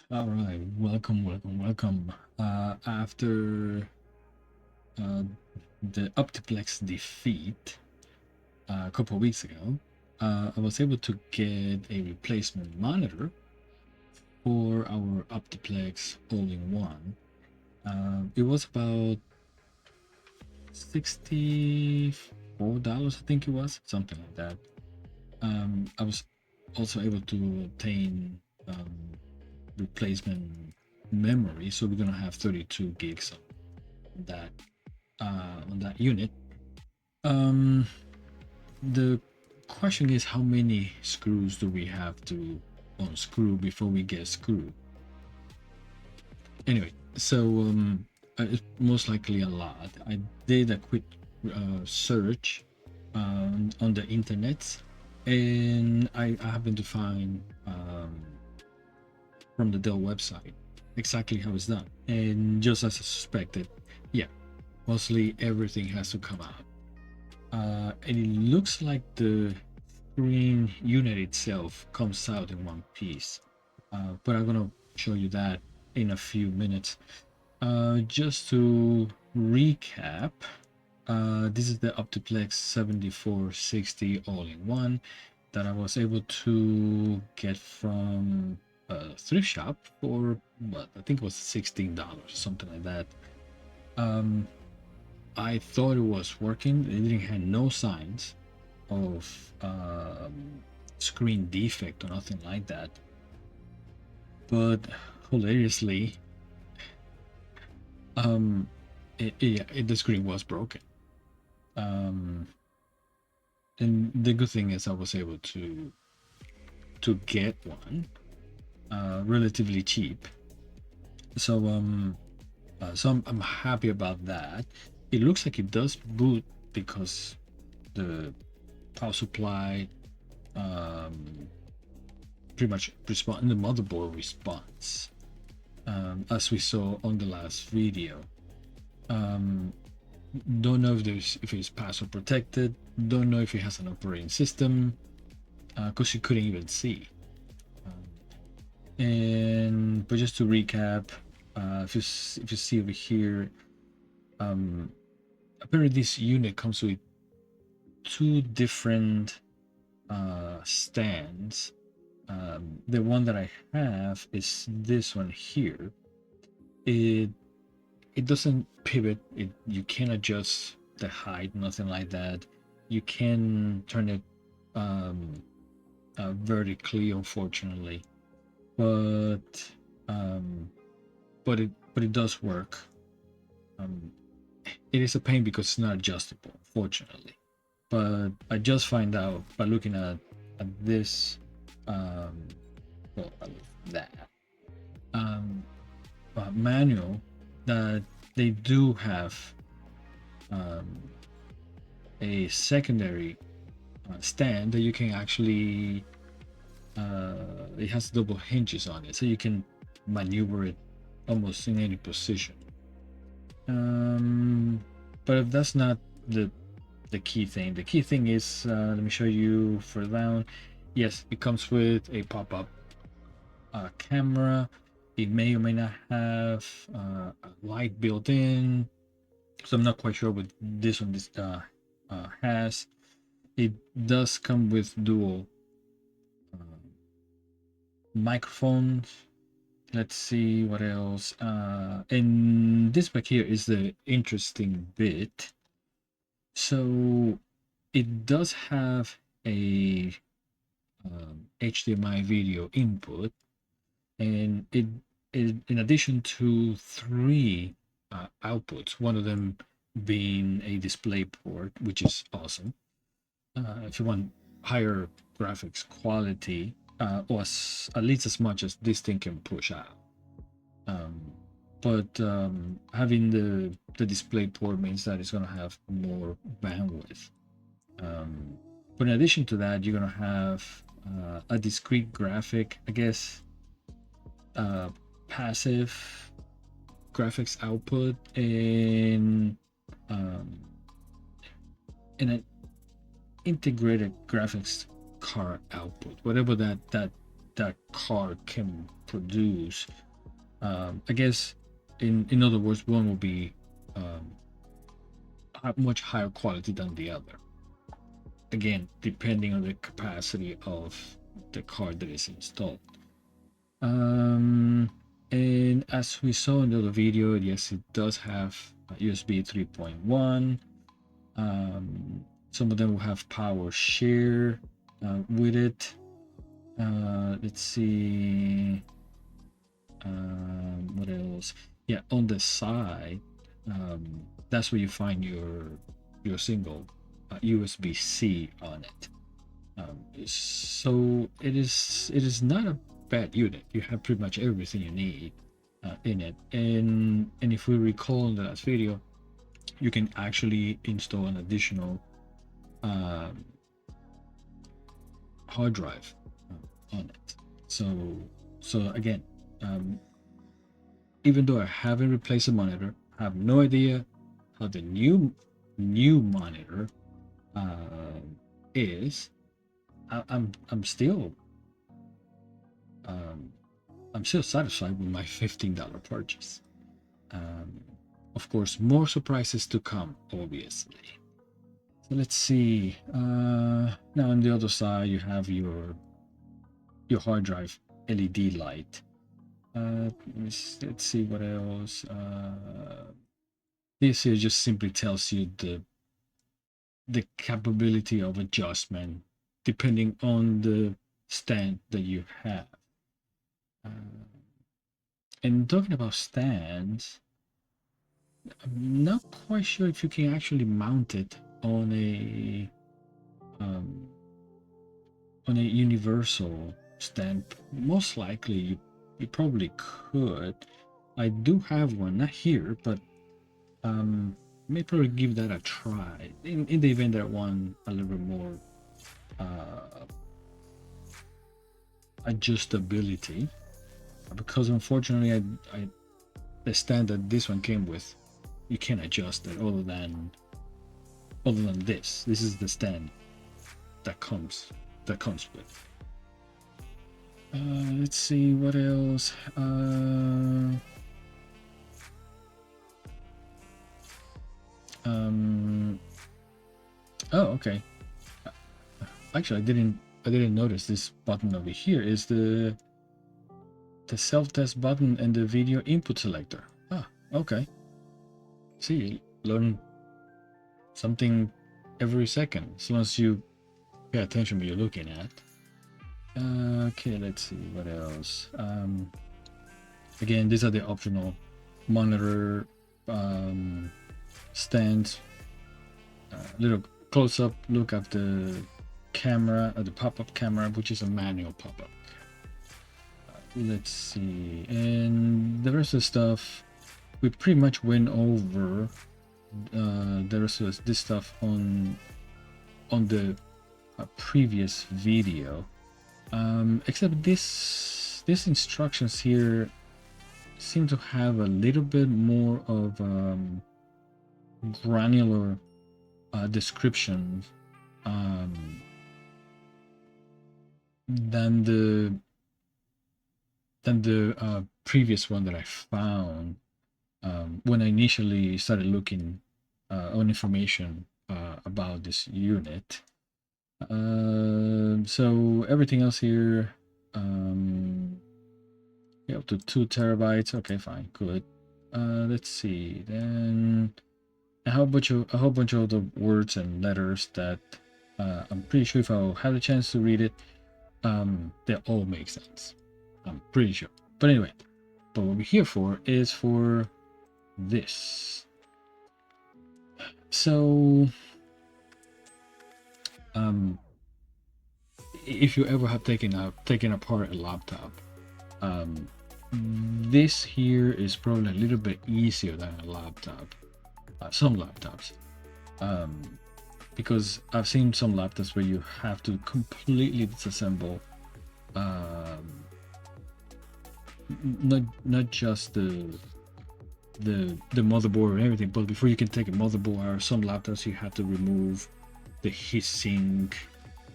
All right, welcome. After uh, the Optiplex defeat a couple of weeks ago, I was able to get a replacement monitor for our Optiplex all-in-one. It was about $64, I think it was, something like that. I was also able to obtain replacement memory, so we're gonna have 32 gigs that on that unit. Um, the question is, how many screws do we have to unscrew before we get screwed? Anyway, so it's most likely a lot. I did a quick search on the internet, and I happened to find from the Dell website exactly how it's done. And just as I suspected, yeah, mostly everything has to come out. And it looks like the screen unit itself comes out in one piece. But I'm gonna show you that in a few minutes. Just to recap, this is the Optiplex 7460 all-in-one that I was able to get from a thrift shop for what I think it was $16, something like that. Um, I thought it was working. It didn't have no signs of screen defect or nothing like that. But hilariously, um, the screen was broken. Um, and the good thing is I was able to get one relatively cheap. So I'm happy about that. It looks like it does boot because the power supply um, pretty much respond the motherboard response as we saw on the last video. Um, don't know if it's password protected. Don't know if it has an operating system because you couldn't even see. And but just to recap, if you see over here, apparently this unit comes with two different stands. The one that I have is this one here. It it doesn't pivot. You can't adjust the height, nothing like that. You can turn it vertically, unfortunately, but um, but it does work. Um, it is a pain because it's not adjustable, unfortunately. But I just find out by looking at this, um, well, that um, manual that they do have um, a secondary stand that you can actually it has double hinges on it, so you can maneuver it almost in any position. But if that's not the key thing, the key thing is let me show you further down. Yes, it comes with a pop-up camera. It may or may not have a light built in, so I'm not quite sure what this one has. It does come with dual microphones. Let's see what else. And this back here is the interesting bit. So it does have a HDMI video input, and it in addition to three outputs, one of them being a display port, which is awesome. If you want higher graphics quality, or at least as much as this thing can push out. Um, but having the display port means that it's going to have more bandwidth. Um, but in addition to that, you're going to have a discrete graphic, I guess, uh, passive graphics output, um, and an integrated graphics card output, whatever that card can produce. I guess in other words, one will be much higher quality than the other. Again, depending on the capacity of the card that is installed. And as we saw in the other video, yes, it does have USB 3.1. Some of them will have power share with it. Let's see. What else? Yeah, on the side, that's where you find your single USB-C on it. So it is not a bad unit. You have pretty much everything you need in it. And if we recall in the last video, you can actually install an additional hard drive on it. So again, even though I haven't replaced the monitor, I have no idea how the new monitor is. I'm still satisfied with my $15 purchase. Of course, more surprises to come, obviously. So let's see. Now on the other side, you have your hard drive LED light. Let's see what else. This here just simply tells you the capability of adjustment depending on the stand that you have. And talking about stands, I'm not quite sure if you can actually mount it on a universal stand. Most likely you probably could. I do have one, not here, but may probably give that a try in the event that I want a little bit more adjustability, because unfortunately the stand that this one came with, you can't adjust it other than this. This is the stand that comes with. Let's see what else. Oh, okay. Actually, I didn't notice this button over here is the self-test button and the video input selector. Ah, okay. See, learn something every second, as long as you pay attention what you're looking at. Okay, let's see what else. Again, these are the optional monitor stands. Little close-up look at the camera, the pop-up camera, which is a manual pop-up. Let's see, and the rest of the stuff we pretty much went over. The rest of this stuff on the previous video, except these instructions here seem to have a little bit more of granular description than the previous one that I found when I initially started looking on information about this unit. So everything else here, yeah, up to 2 terabytes. Okay, fine, good. Let's see. Then a whole bunch of the words and letters that I'm pretty sure if I'll have the chance to read it, they all make sense. I'm pretty sure. But anyway, but what we're here for is for this. So if you ever have taken apart a laptop, this here is probably a little bit easier than a laptop, some laptops, because I've seen some laptops where you have to completely disassemble not just the motherboard and everything, but before you can take a motherboard, or some laptops you have to remove the heatsink,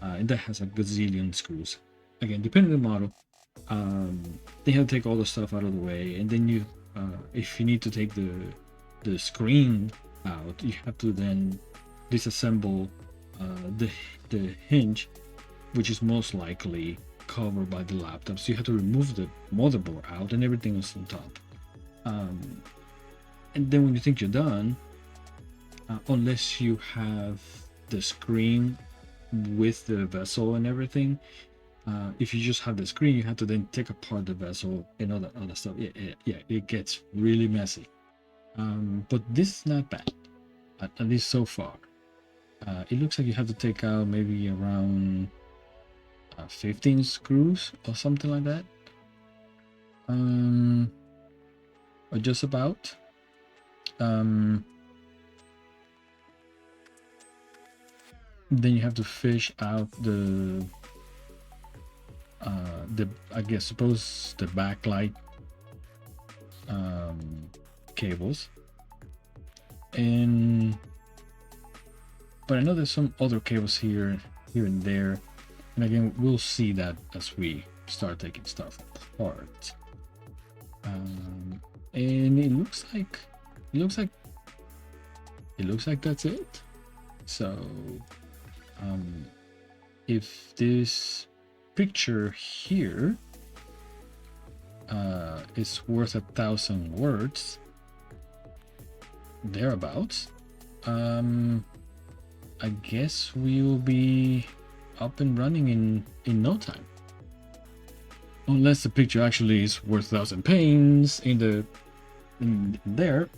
and that has a gazillion screws. Again, depending on the model, um, they have to take all the stuff out of the way, and then you, if you need to take the screen out, you have to then disassemble the hinge, which is most likely covered by the laptop. So you have to remove the motherboard out, and everything is on top. And then when you think you're done, unless you have the screen with the vessel and everything, if you just have the screen, you have to then take apart the vessel and all that other stuff. Yeah, it gets really messy. But this is not bad, at least so far. It looks like you have to take out maybe around 15 screws or something like that. Or just about. Then you have to fish out the I guess suppose the backlight cables, and but I know there's some other cables here and there, and again we'll see that as we start taking stuff apart. And it looks like that's it. So if this picture here is worth 1,000 words, thereabouts, I guess we will be up and running in no time, unless the picture actually is worth 1,000 pains in there.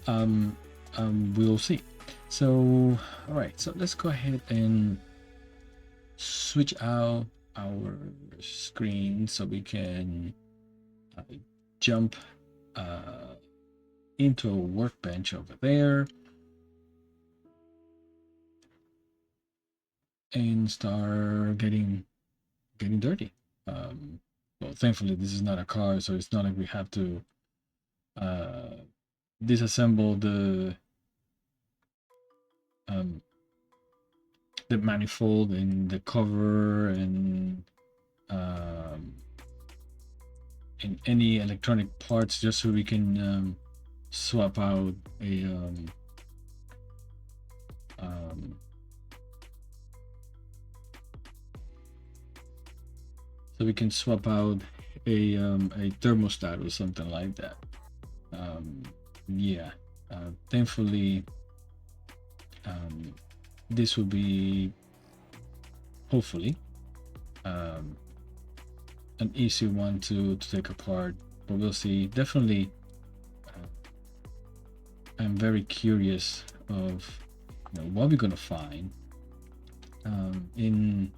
We'll see. So all right, so let's go ahead and switch out our screen so we can jump into a workbench over there and start getting dirty. Well, thankfully this is not a car, so it's not like we have to disassemble the manifold and the cover and any electronic parts, just so we can swap out a so we can swap out a thermostat or something like that. Yeah, thankfully this will be hopefully an easy one to take apart, but we'll see. Definitely I'm very curious of what we're gonna find in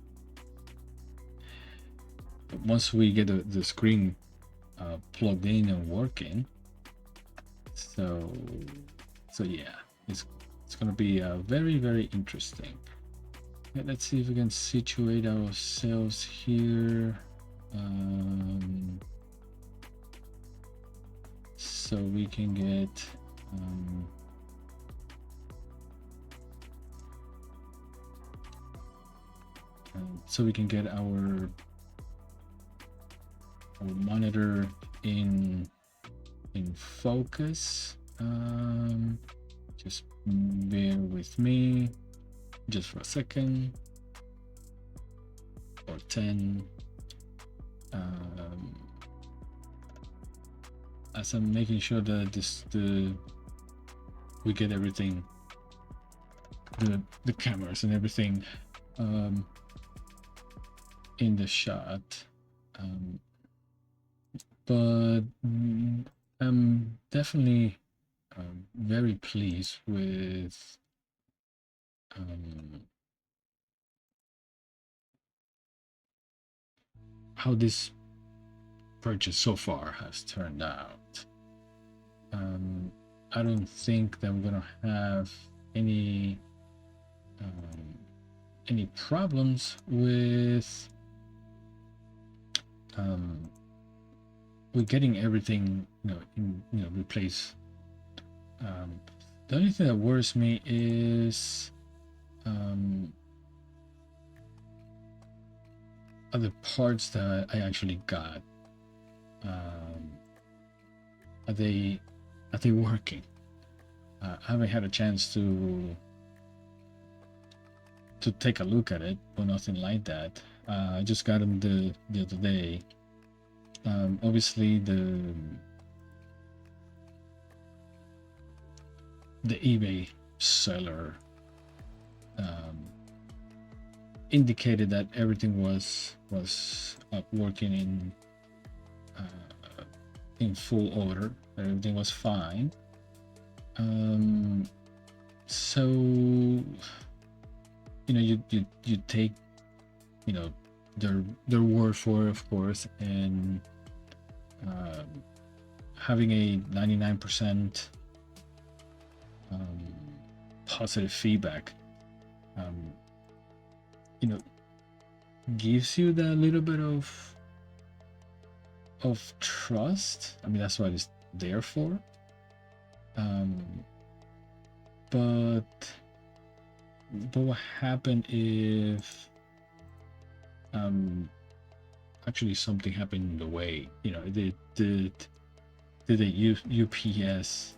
once we get the screen plugged in and working. So yeah, it's gonna be very interesting. Okay, let's see if we can situate ourselves here, so we can get our monitor in focus. Just bear with me just for a second, or 10. As I'm making sure that we get everything, the cameras and everything in the shot, but I'm definitely very pleased with how this purchase so far has turned out. I don't think that we're gonna have any problems with getting everything replaced. The only thing that worries me is other parts that I actually got Um, are they working? I haven't had a chance to take a look at it or nothing like that. I just got them the other day. Obviously the eBay seller indicated that everything was working in full order. Everything was fine. So you take their word for it, of course, and having a 99% positive feedback gives you that little bit of trust. I mean, that's what it's there for. But what happened if actually something happened in the way? Did the UPS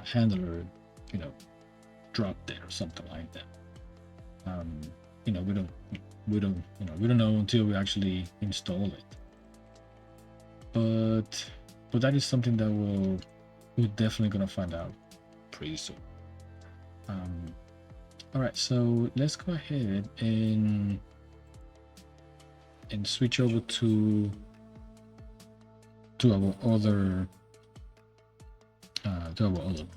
handler drop dead or something like that? We don't know until we actually install it. But that is something that we're definitely gonna find out pretty soon. All right, so let's go ahead and switch over to our other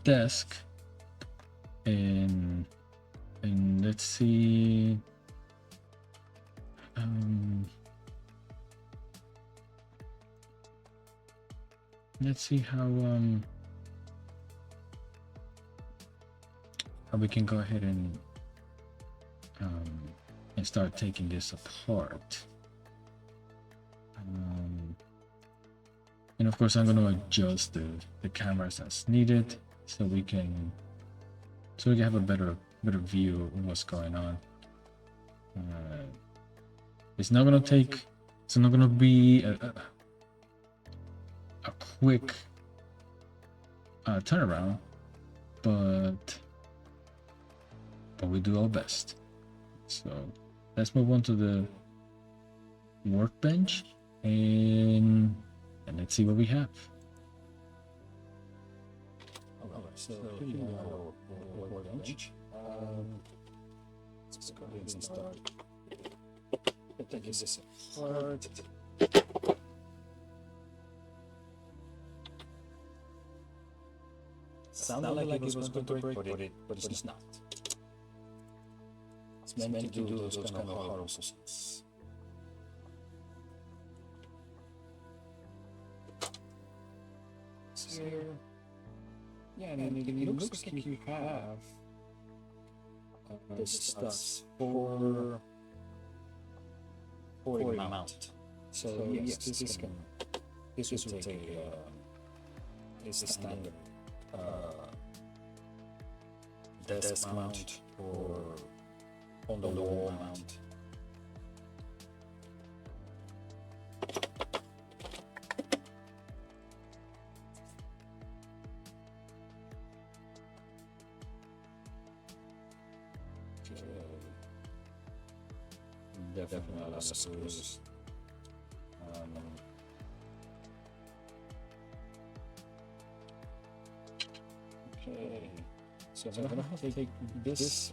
desk, and let's see. Let's see how we can go ahead and start taking this apart. And of course, I'm going to adjust the cameras as needed so we can have a better view of what's going on. It's not going to be a quick turnaround, but we do our best. So let's move on to the workbench and let's see what we have. Alright, so here you have our workbench. Let's go ahead and start taking this apart. Sounded like it was going to break, but it's not. It's meant to do those kind of hard processes. So, yeah, and it looks like you have this stuff for a mount. So yes, this will take a standard desk mount or on the wall mount. Definitely a lot of screws. Okay, so I'm gonna have to take this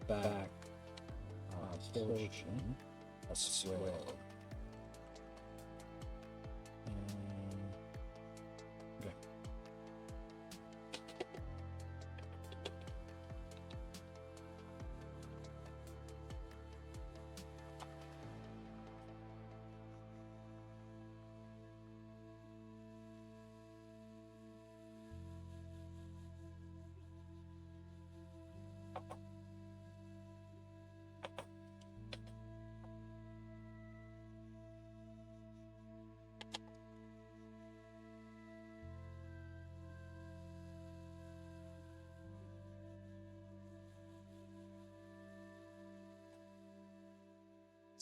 back portion as well. Okay.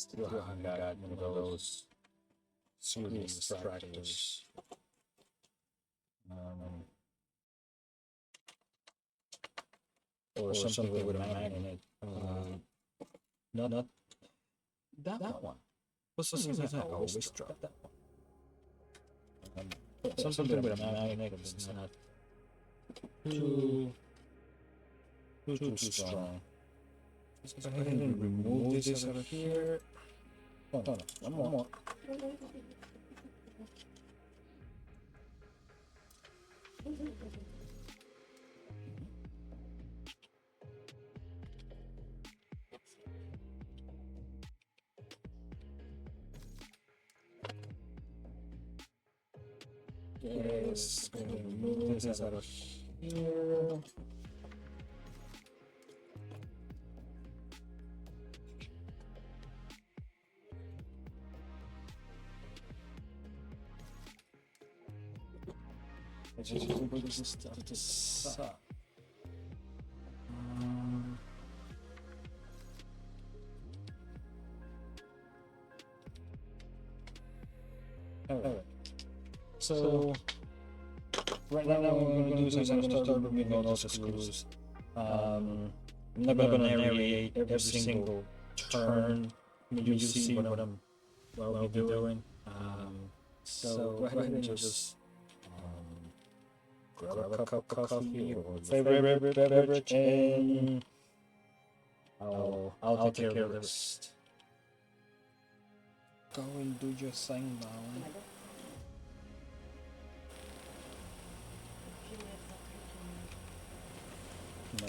Still haven't got one of those screw extractors. Or something with a magnet. Not that one. For some reason, I always drop that one. Something with a magnet is not too strong. Let's go ahead and remove this out of here. Oh, no, one more. Yes, gonna remove this out of here. I just put this stuff to the side. Alright. So right now what I'm going to do is I'm going to start removing all those screws. I'm not going to narrate every single turn. You see what I'll be doing. So go ahead and just grab a cup of coffee or favorite beverage, and I'll take care of the rest. Go and do your thing now. No.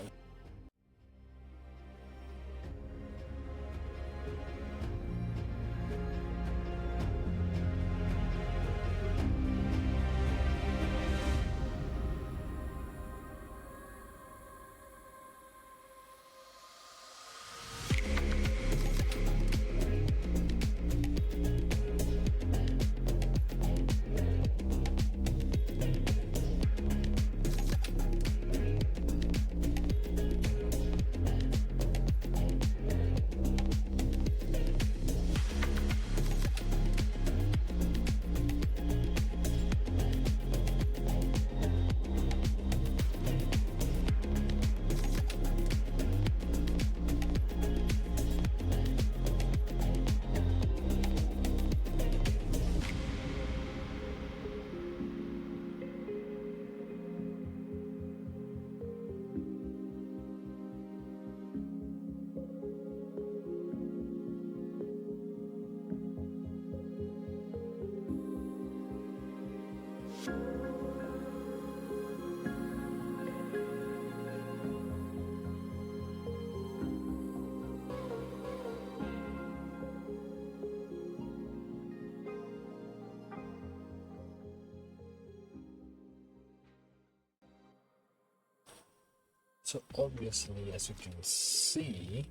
So obviously, as you can see,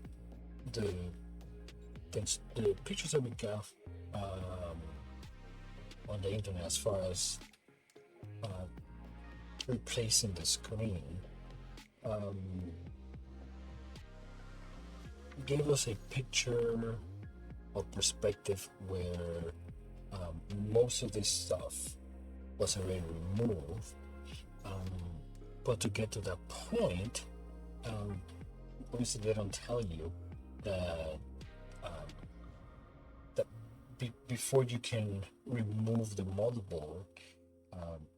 the pictures that we got on the internet as far as replacing the screen gave us a picture or perspective where most of this stuff was already removed. But to get to that point, obviously they don't tell you that before you can remove the motherboard,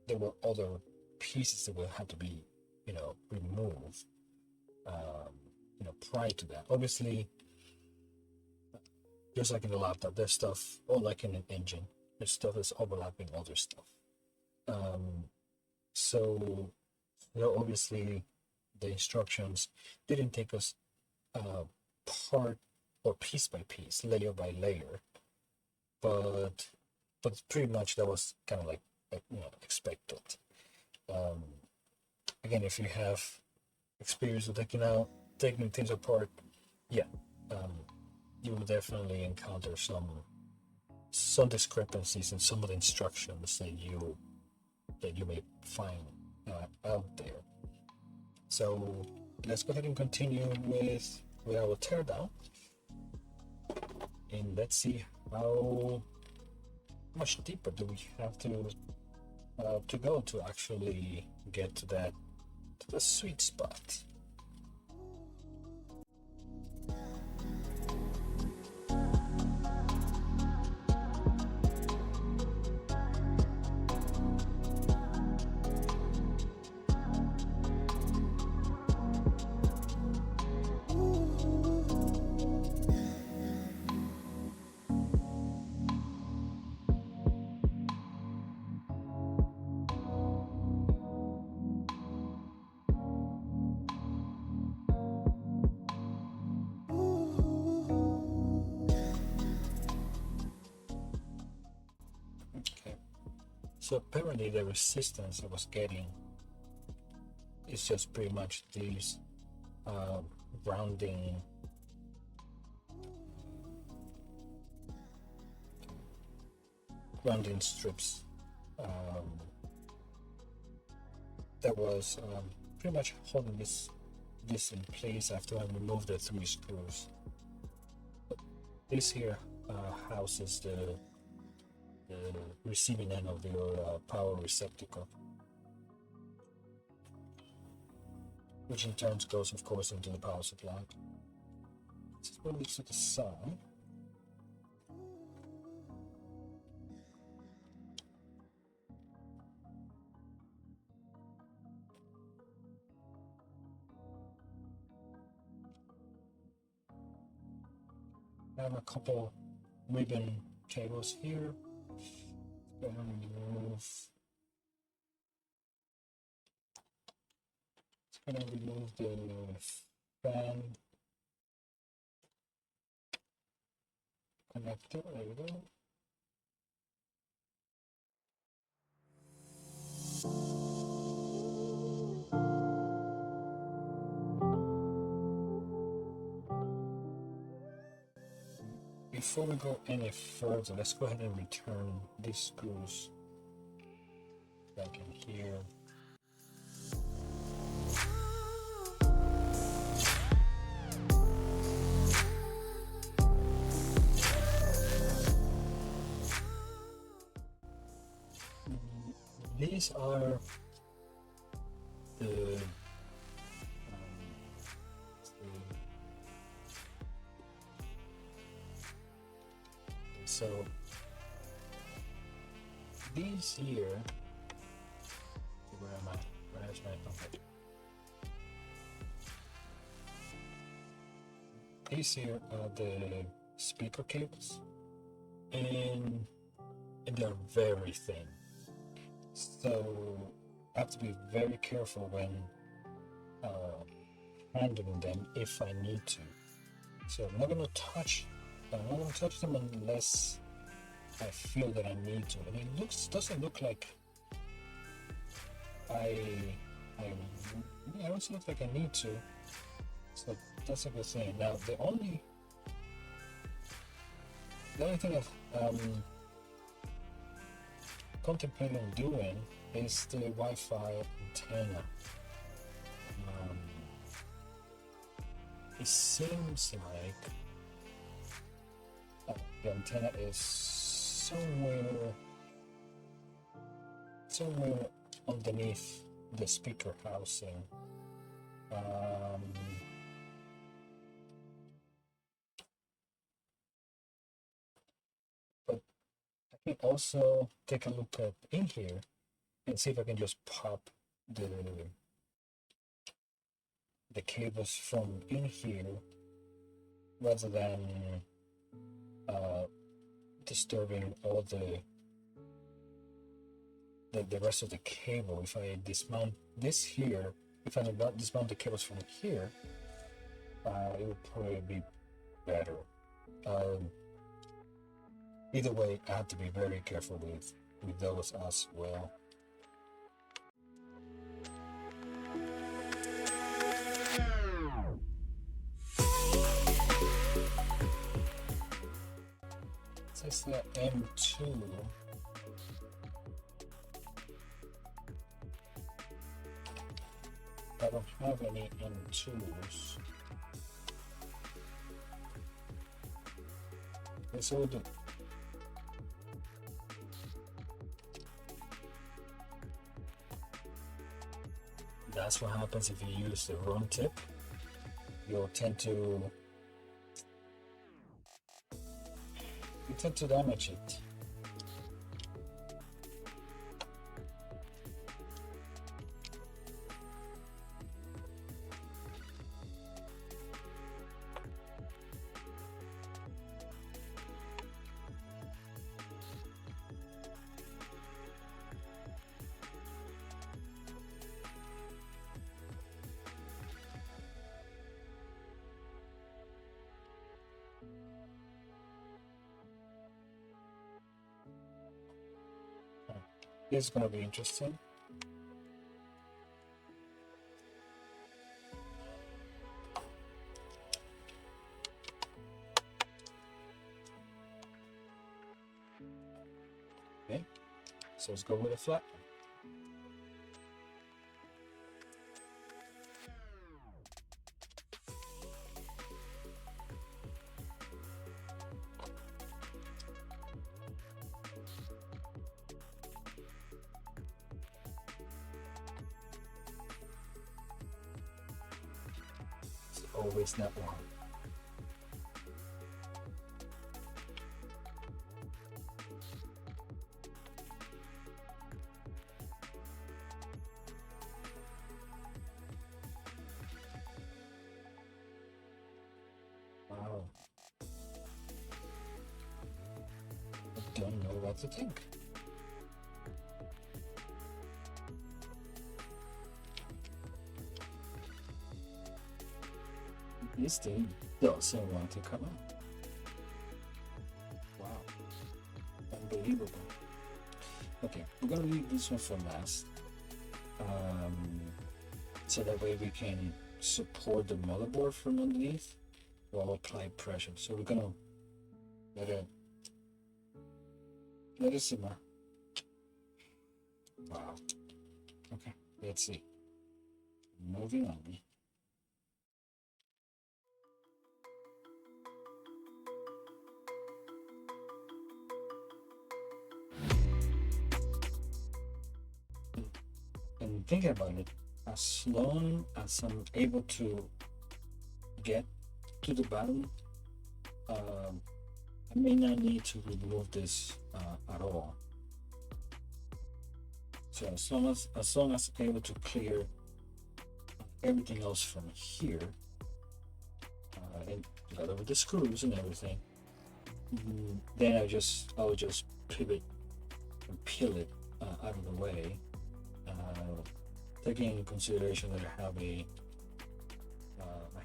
there were other pieces that will have to be, removed, prior to that. Obviously, just like in the laptop, there's stuff, or like in an engine, there's stuff that's overlapping other stuff. So obviously, the instructions didn't take us part or piece by piece, layer by layer, but pretty much that was kind of like expected. Again, if you have experience with taking things apart, you will definitely encounter some discrepancies in some of the instructions that you may find out there. So let's go ahead and continue with our teardown. and let's see how much deeper do we have to go to actually get to the sweet spot. Okay. So apparently the resistance I was getting is just pretty much these uh, rounding strips that was pretty much holding this in place after I removed the 3 screws. This here houses the receiving end of your power receptacle, which in turn goes, of course, into the power supply. Let's put this to the side. I have a couple ribbon cables here. Going to remove the fan connector. There we go. Before we go any further, let's go ahead and return these screws back in here. These are the so these here, where am I? Where's my okay. These here are the speaker cables, and they're very thin. So I have to be very careful when handling them if I need to. So I'm not gonna touch them unless I feel that I need to. And it doesn't look like it doesn't look like I need to. So that's a good thing. Now the only thing I've contemplating doing is the Wi-Fi antenna. It seems like the antenna is somewhere underneath the speaker housing. But I can also take a look at in here and see if I can just pop the cables from in here rather than disturbing all the rest of the cable. If I dismount this here, if I dismount the cables from here, it would probably be better. Either way, I have to be very careful with those as well. This is the M2. I don't have any M2s. Okay, so we'll do. That's what happens if you use the wrong tip. You'll tend to damage it. It's gonna be interesting. Okay, so let's go with a flat. It's always not one. Wow. I don't know what to think. This thing doesn't want to come out. Wow. Unbelievable. Okay, we're gonna leave this one for last. So that way we can support the motherboard from underneath while apply pressure. So we're gonna let it simmer. Wow. Okay, let's see. Moving on. And thinking about it, as long as I'm able to get to the bottom, I may not need to remove this at all. So as long as I'm able to clear everything else from here, and together with the screws and everything, then I will just pivot and peel it out of the way, taking into consideration that I have a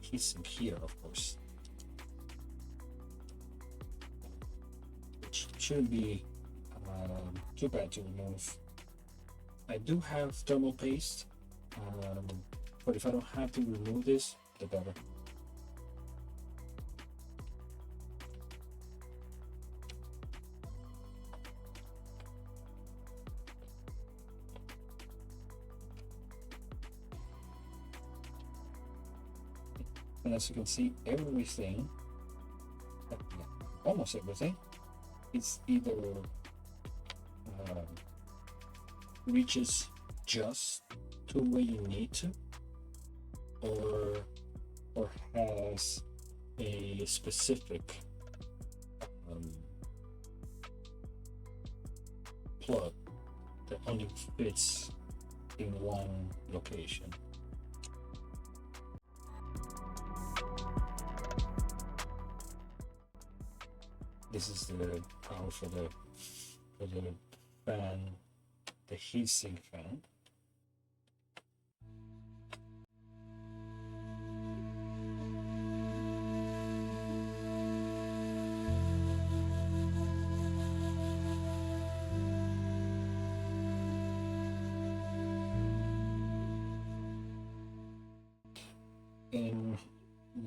heatsink here, of course, which shouldn't be too bad to remove. I do have thermal paste, but if I don't have to remove this, the better. And as you can see, everything, almost everything, it's either reaches just to where you need to, or has a specific plug that only fits in one location. This is the power for the fan, the heatsink fan. And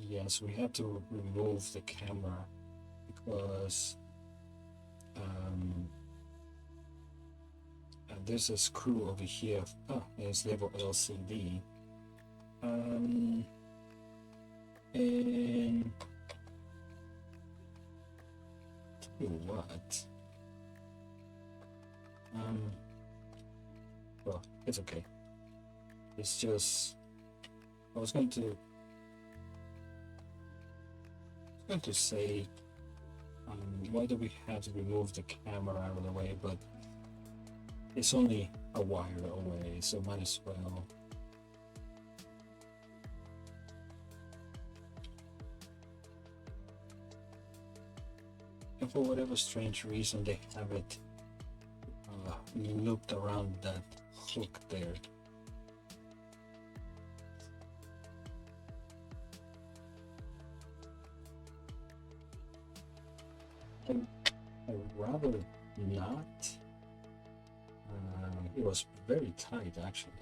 yes, we have to remove the camera because there's a screw over here. Oh, it's labeled LCD. And you what. Well, it's okay. It's just I was going to say, why do we have to remove the camera out of the way? But it's only a wire away, so might as well. And for whatever strange reason, they have it looped around that hook there. I'd rather not. It was very tight, actually.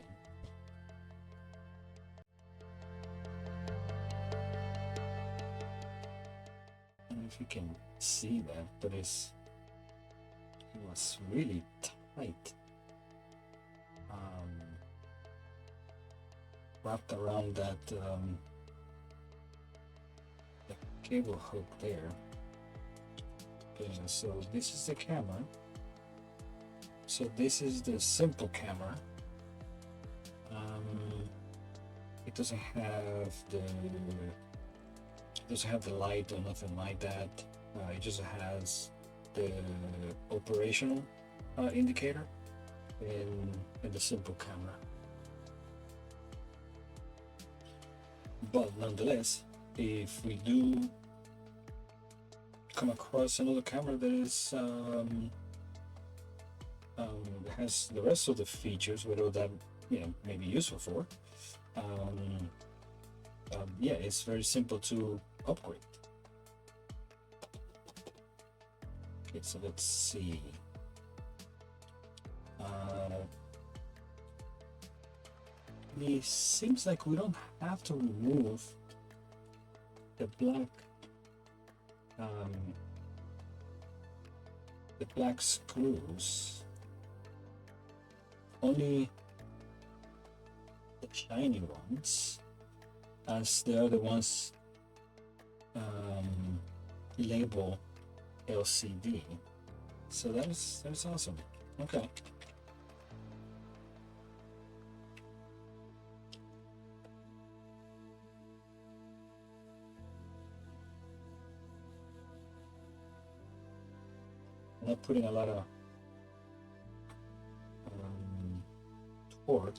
I don't know if you can see that, but it was really tight. Wrapped around that the cable hook there. Okay, so this is the camera. So this is the simple camera. It doesn't have the light or nothing like that. It just has the operational indicator in the simple camera. But nonetheless, if we do come across another camera that is has the rest of the features, whatever that may be useful for, yeah, it's very simple to upgrade. Okay, so let's see. It seems like we don't have to remove the black screws, only the shiny ones, as the other ones label LCD. So that's awesome. Okay. I'm not putting a lot of torque.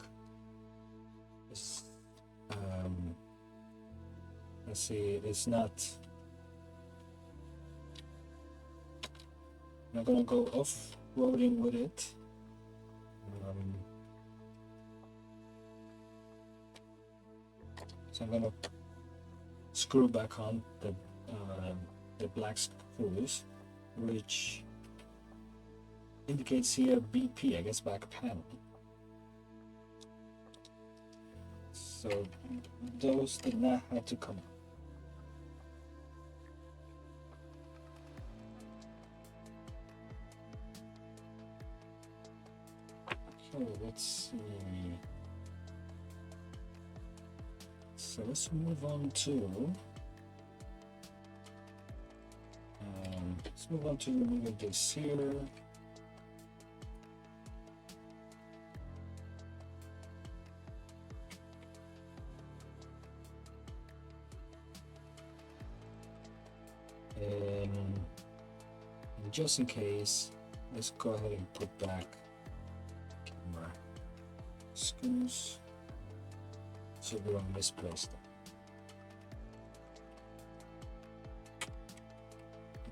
Let's see, it's not gonna go off-roading with it. So I'm gonna screw back on the black screws, which indicates here BP, I guess back panel. So those did not have to come out. Okay, let's see. So let's move on to removing this here. And just in case, let's go ahead and put back camera screws so we don't misplace them.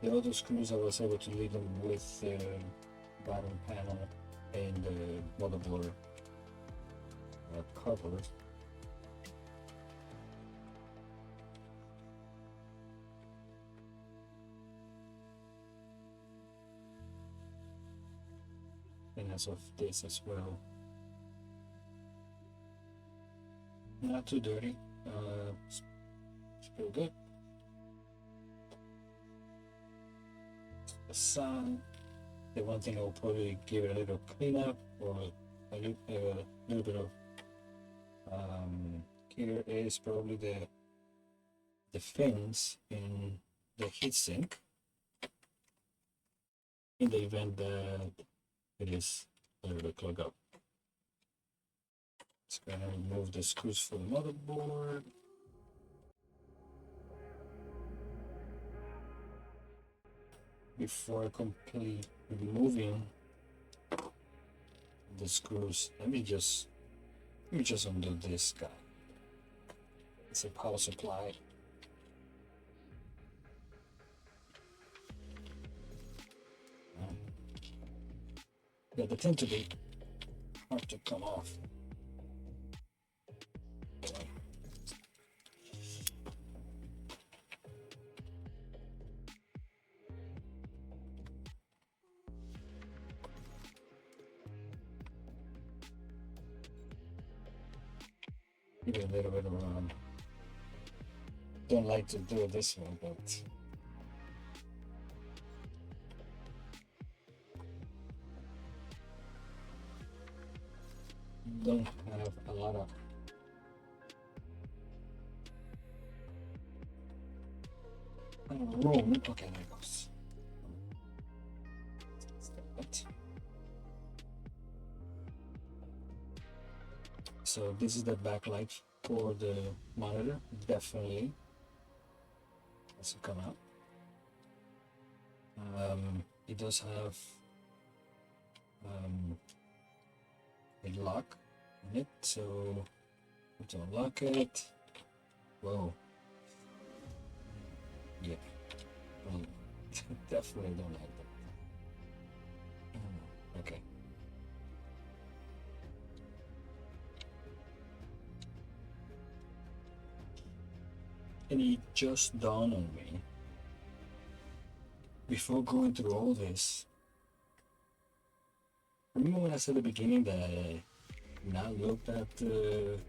The other screws I was able to leave them with the bottom panel and the motherboard covered. And as of this as well. Not too dirty. It's pretty good. The sun. The one thing I'll probably give it a little cleanup or a little bit of care is probably the fins in the heatsink. in the event that it is a little bit clogged up. Let's go ahead and remove the screws for the motherboard. Before complete removing the screws, let me just undo this guy. It's a power supply. Yeah, they tend to be hard to come off. Maybe a little bit around. Don't like to do it this way, but don't have a lot of room. Okay, there it goes. So this is the backlight for the monitor. Definitely has to come out. It does have a lock on it, so to unlock it. Whoa. Yeah. Well, definitely don't like that. Okay. And it just dawned on me, before going through all this, remember when I said at the beginning that I not looked at the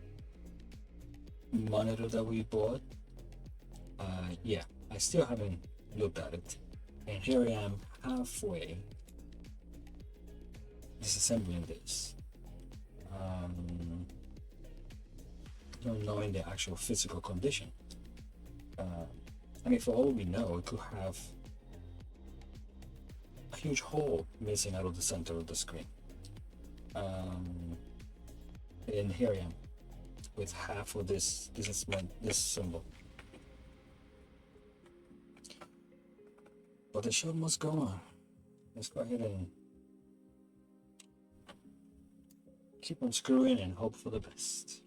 monitor that we bought? Yeah, I still haven't looked at it. And here I am halfway disassembling this. Not knowing the actual physical condition. I mean, for all we know, it could have a huge hole missing out of the center of the screen. And here I am with half of this symbol. But the show must go on. Let's go ahead and keep on screwing and hope for the best.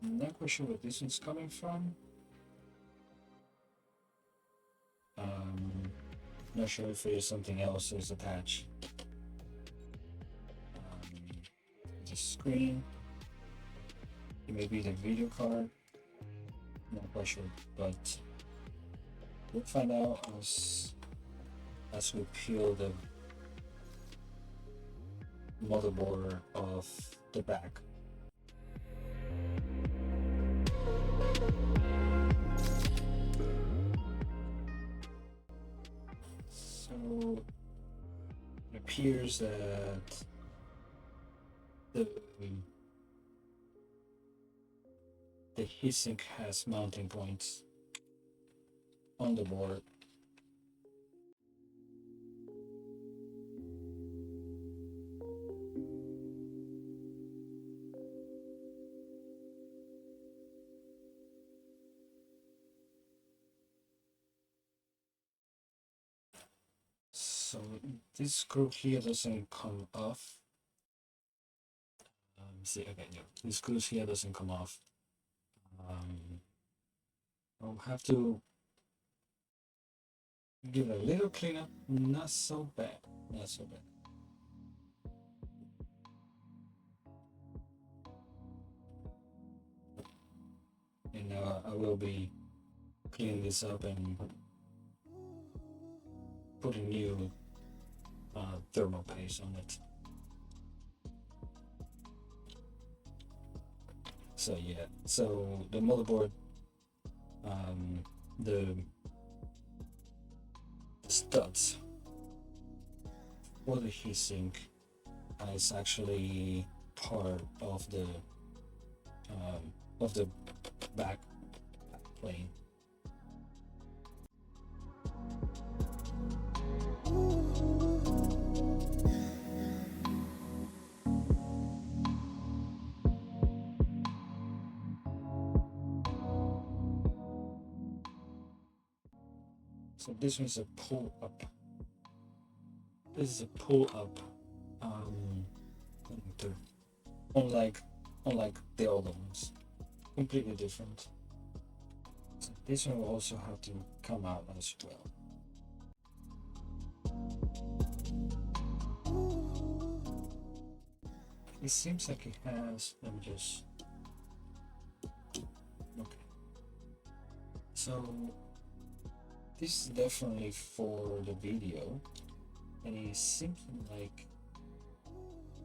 I'm not quite sure where this one's coming from. Not sure if there's something else is attached. The screen. It may be the video card. Not quite sure, but we'll find out as we peel the motherboard off the back. So it appears that the heatsink has mounting points on the board. So this screw here doesn't come off. See, okay, no, this screw here doesn't come off. I'll have to give it a little cleanup. Not so bad. Not so bad. And I will be cleaning this up and putting new thermal paste on it. So yeah, so the motherboard, the studs for the heatsink is actually part of the back plane. So this one's a pull up. This is a pull up. Connector. Unlike the other ones, completely different. So this one will also have to come out as well. It seems like it has. Let me just. Okay. So this is definitely for the video, and it seems like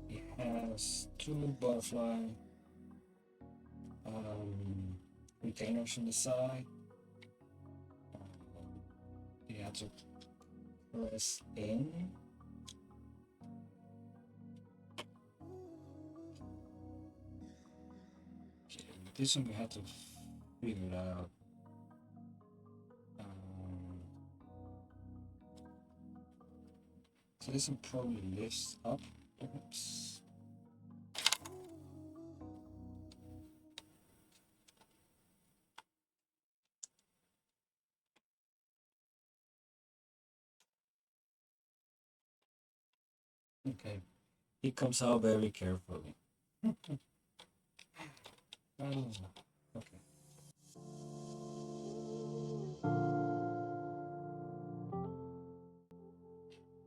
it has two butterfly retainers on the side. You have to press in. Okay, this one we have to figure it out. So this one probably lifts up. Oops. Okay, it comes out very carefully. Okay.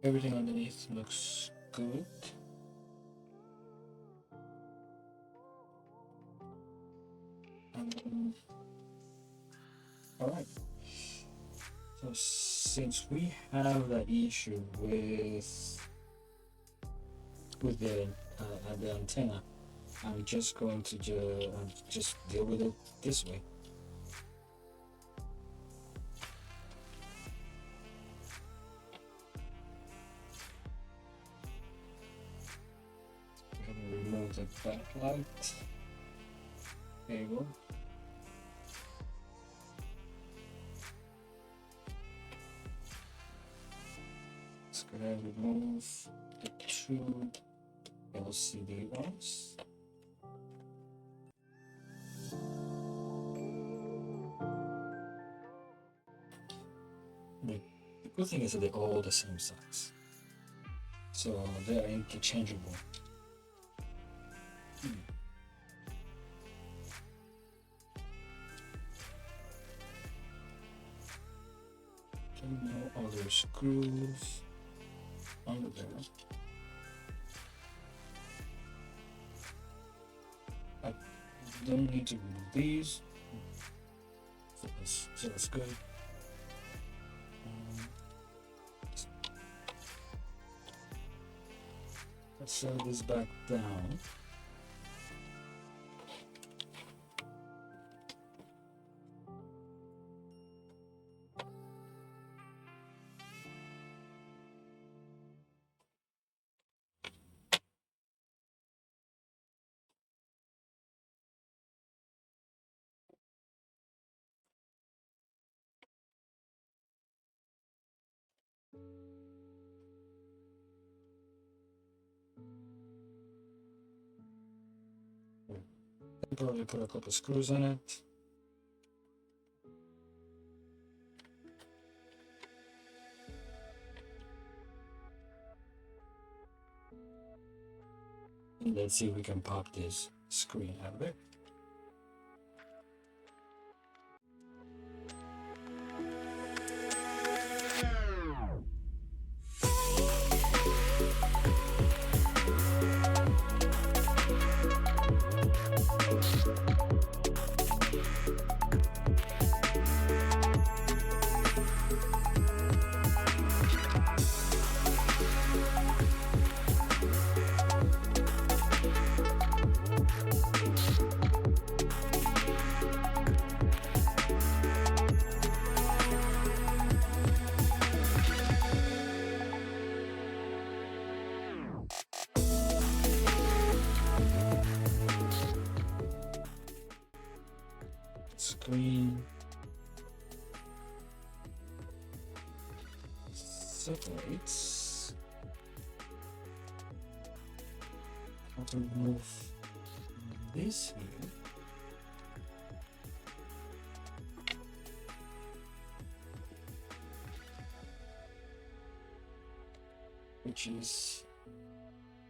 Everything underneath looks good. All right. So since we have that issue with the antenna, I'm just going to just deal with it this way. We're going to remove the backlight. There you go. Let's go ahead and remove the two LCD ones. The good thing is that they're all the same size, so they are interchangeable. Okay, no other screws under there. I don't need to remove these, so that's good. Let's set this back down. Probably put a couple screws on it. And let's see if we can pop this screen out of it. screen separates. How to remove this here. Which is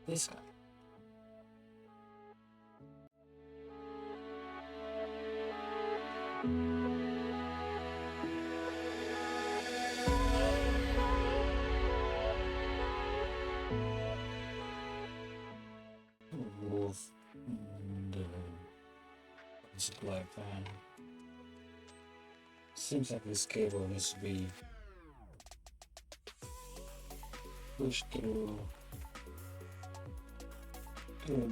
this guy. Remove the supply fan. Seems like this cable needs to be pushed through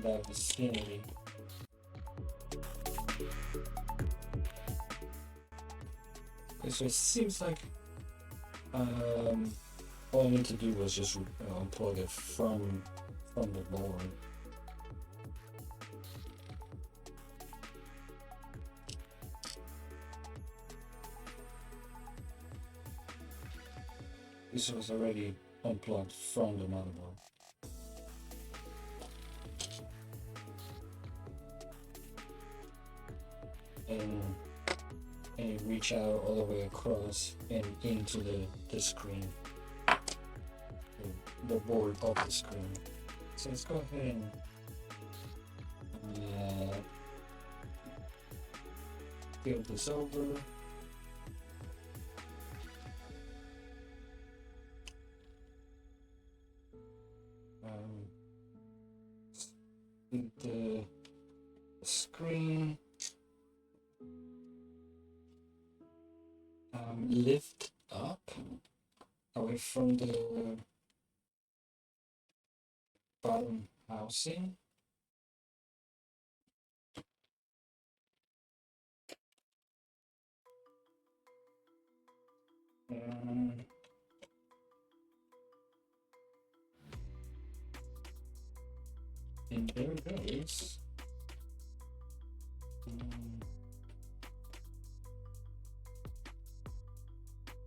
that vicinity. Okay, so it seems like all I need to do was just unplug it from the board. This was already unplugged from the motherboard. And reach out all the way across and into the screen, the board of the screen. So let's go ahead and build this over. The screen lift up away from the bottom housing. And there it goes.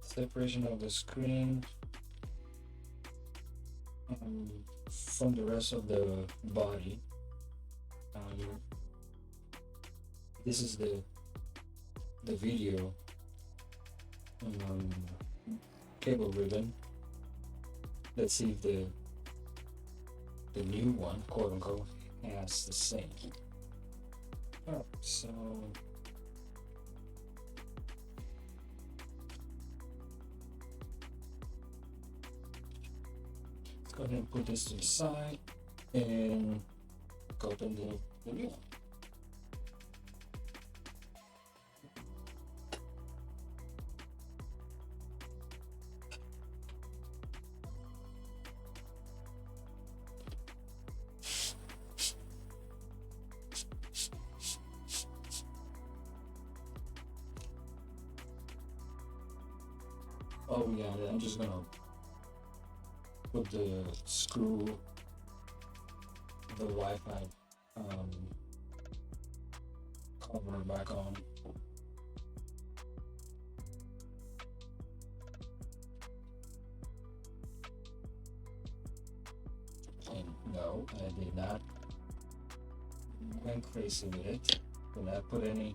Separation of the screen from the rest of the body. This is the video cable ribbon. Let's see if the new one, quote unquote, has the same. Oh, so let's go ahead and put this to the side and open the new one. Oh yeah, I'm just gonna put the screw, the Wi-Fi cover back on. And no, I did not went crazy with it. Did not put any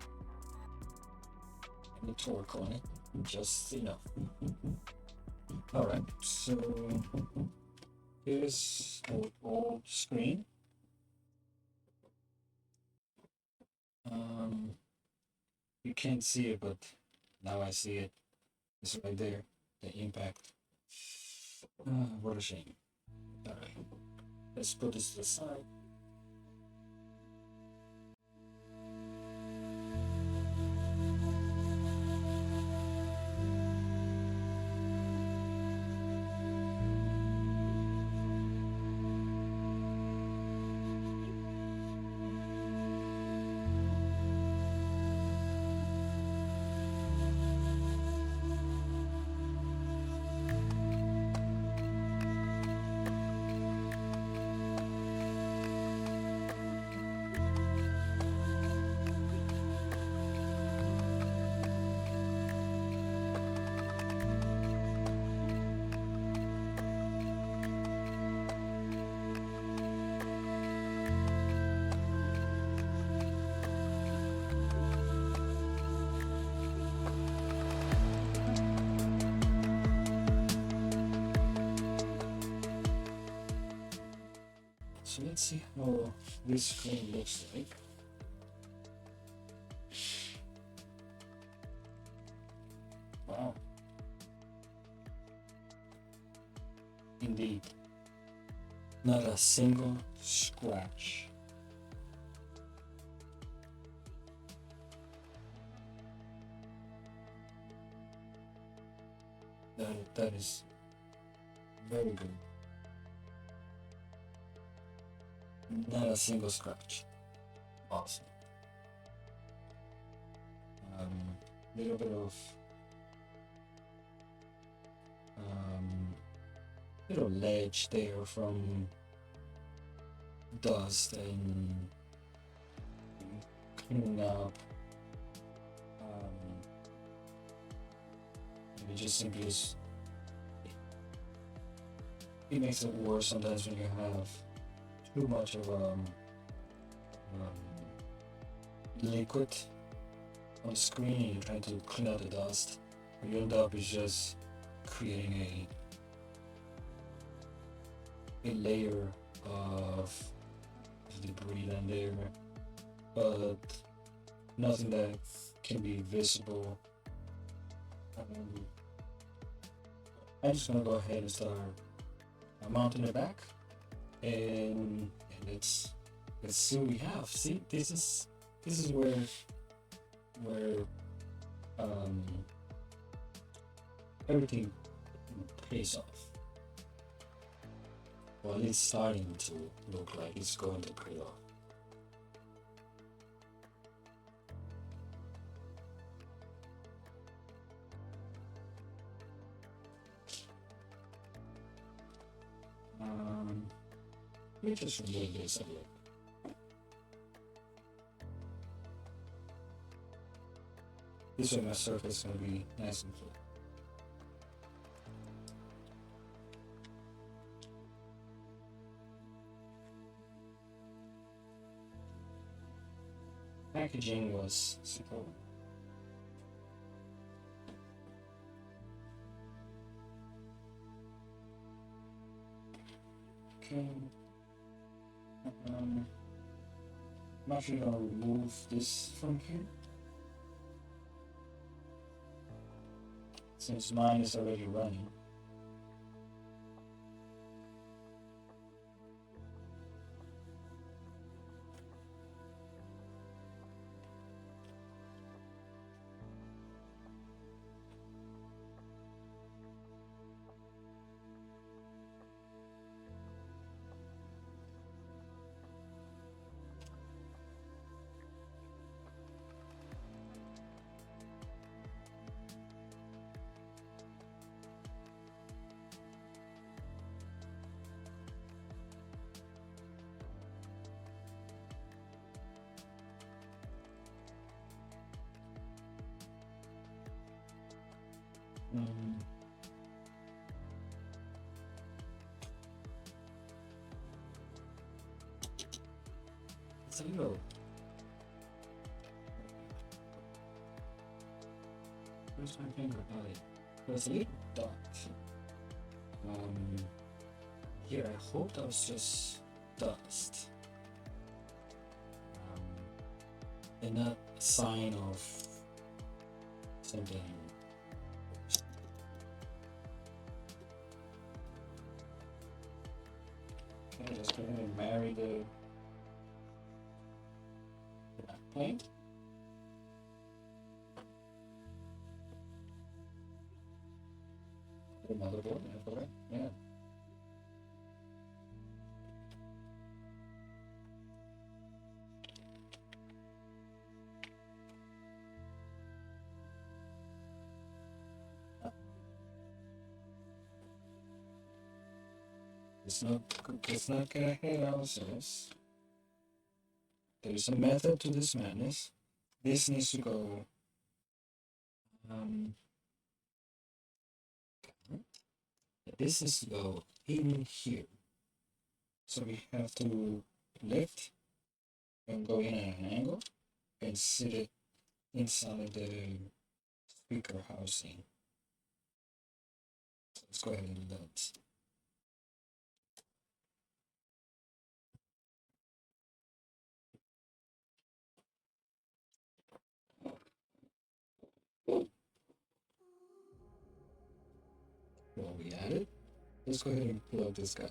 torque on it, just enough. All right, so here's our old screen. You can't see it, but now I see it. It's right there, the impact. What a shame. All right, let's put this to the side. So let's see how this screen looks like. Wow. Indeed. Not a single scratch. That is very good. Not a single scratch. Awesome. Little bit of little ledge there from dust and cleaning up. It just simply is. It makes it worse sometimes when you have too much of liquid on the screen and you're trying to clean out the dust. What you end up is just creating a layer of debris down there, but nothing that can be visible. I'm just gonna go ahead and start mounting it back, and let's see what we have. See, this is where everything pays off. Well, it's starting to look like it's going to pay off. Let me just remove this a bit. This way my surface is going to be nice and flat. Packaging was superb. Okay. I'm actually gonna remove this from here since mine is already running. It's a little. Where's my finger? Oh, it's a little dark. Here, I hope that was just dust. And not a sign of something. Okay, just go ahead and marry the paint. The motherboard, correct? Yeah. Let's not get ahead of ourselves. There's a method to this madness. This needs to go. This needs to go in here. So we have to lift and go in at an angle and sit it inside the speaker housing. So let's go ahead and do that. let's go ahead and plug this guy.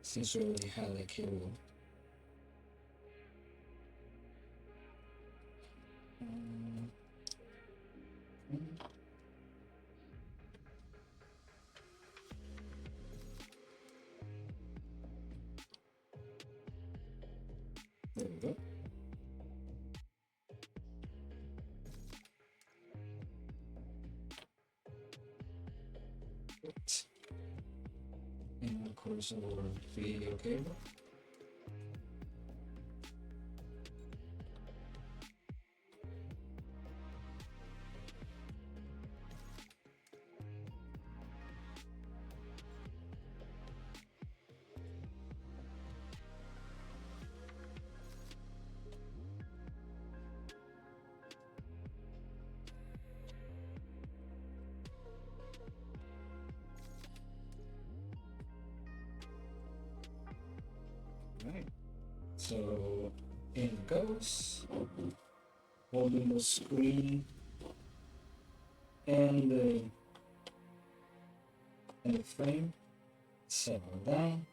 Since we already had a cable. There we go. And of course our video cable. Right. So in it goes. Holding the screen and the frame. Settle down.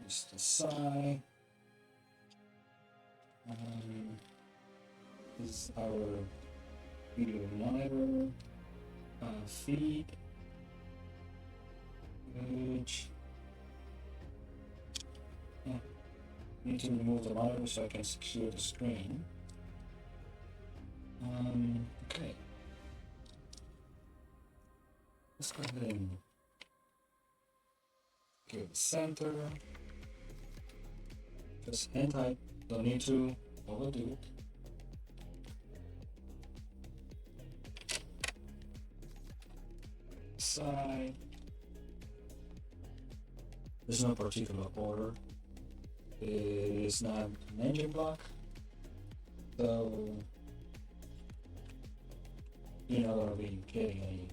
Just the side. This is our video monitor feed. Image. Yeah. Need to remove the monitor so I can secure the screen. Okay. Let's go ahead and give the center. Just hand tight. Don't need to overdo it. Side. There's no particular order. It is not an engine block, so you're not gonna be getting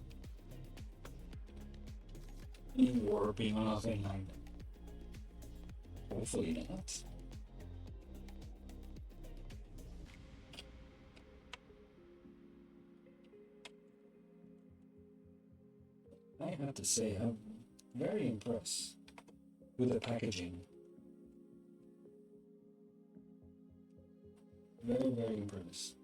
any warping or nothing like that. Hopefully not. I have to say, I'm very impressed with the packaging. Very, very impressed.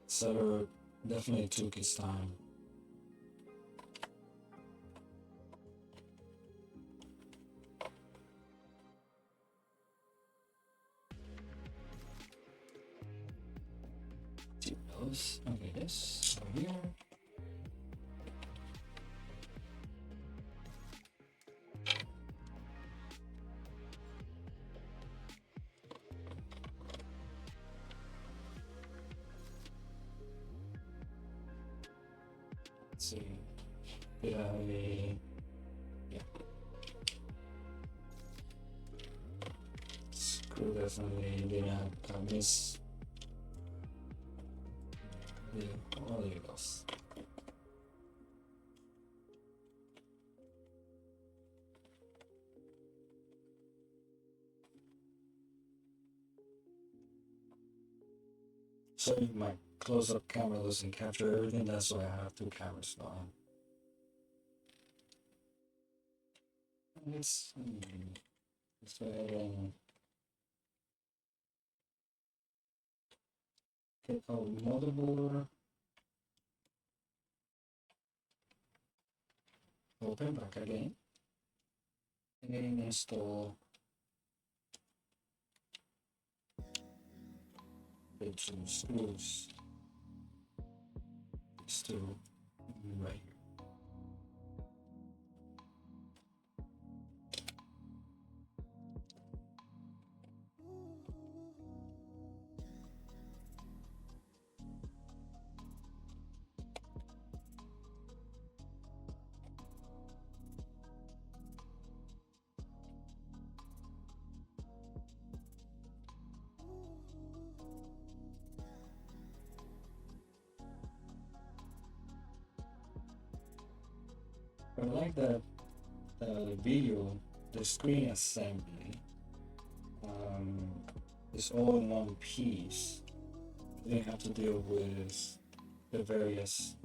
Seller definitely took his time. Okay, this over here. Let's see. Did I? Yeah. Screw definitely did not miss. Yeah, oh, there it goes. So my close-up camera doesn't capture everything, that's why I have two cameras on. Let's go ahead and get our motherboard. Open back again. And install the two screws. These two right here. I like that video, the screen assembly is all in one piece. You didn't have to deal with the various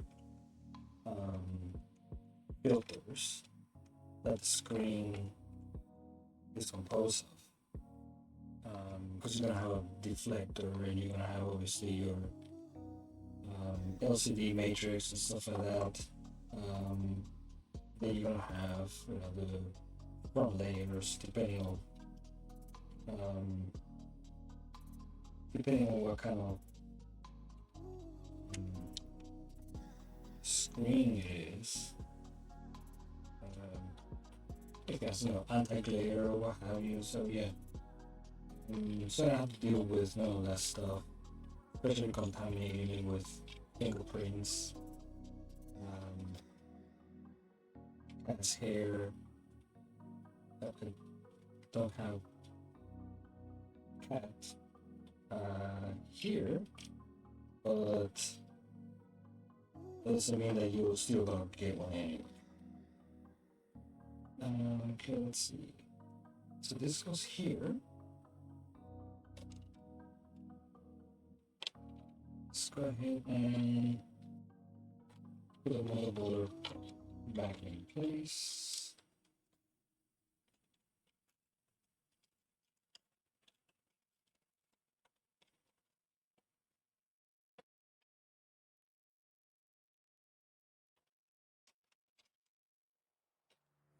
filters that the screen is composed of. Because you're gonna have a deflector and you're gonna have obviously your LCD matrix and stuff like that. Then you're gonna have the front layers depending on what kind of screen it is. I guess anti-glare or what have you. So yeah, so I have to deal with none of that stuff, especially contaminating it with fingerprints, cat's hair. I don't have cats here, but doesn't mean that you're still gonna get one anyway. Okay, let's see. So this goes here. Let's go ahead and put the motherboard back in place.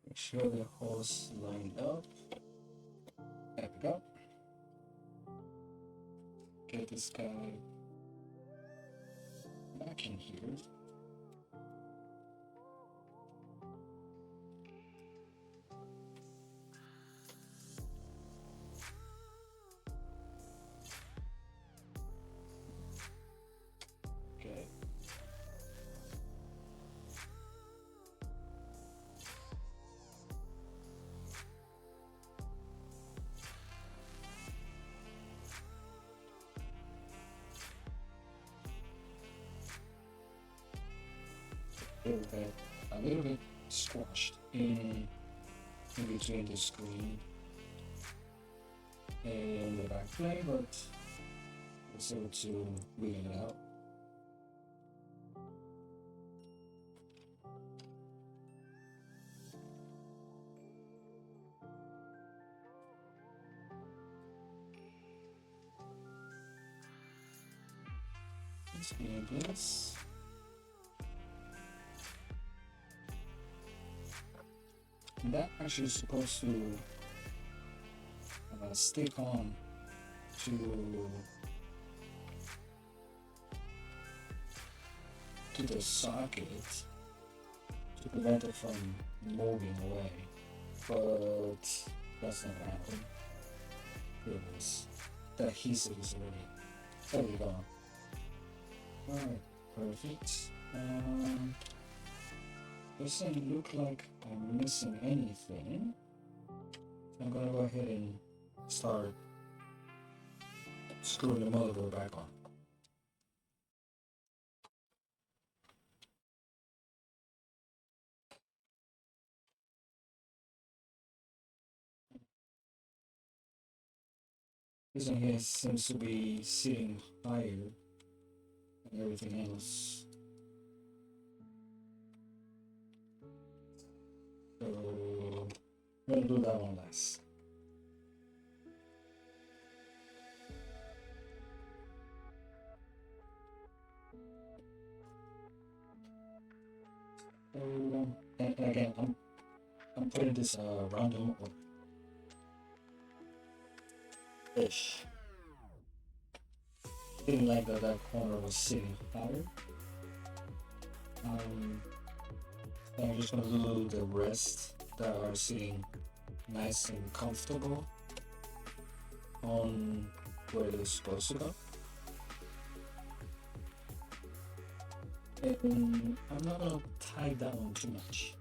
Make sure the holes lined up. There we go. Get this guy back in here. Okay. Okay. A little bit squashed in between the screen and the back plate, but it's able to wiggle it out. Let's begin this. That actually is supposed to stick on to the socket to prevent it from moving away, but that's not happening. Goodness, the adhesive is already totally gone. Alright, perfect. Doesn't look like I'm missing anything. I'm gonna go ahead and start screwing the motherboard back on. This one here seems to be sitting higher than everything else. So I'm gonna do that one last. And again, I'm putting this random ish. Didn't like that corner was sitting higher. I'm just gonna do the rest that are sitting nice and comfortable on where they're supposed to go. And I'm not gonna tie that one too much.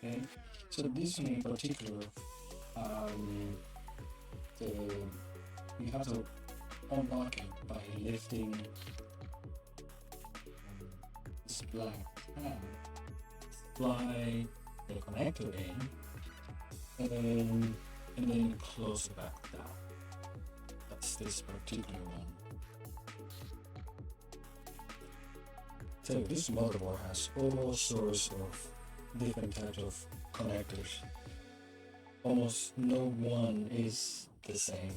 Okay, so this one in particular, um, the you have to unlock it by lifting this black tab, fly the connector in, and then close it back down. That's this particular one. So this motherboard has all sorts of different types of connectors. Almost no one is the same.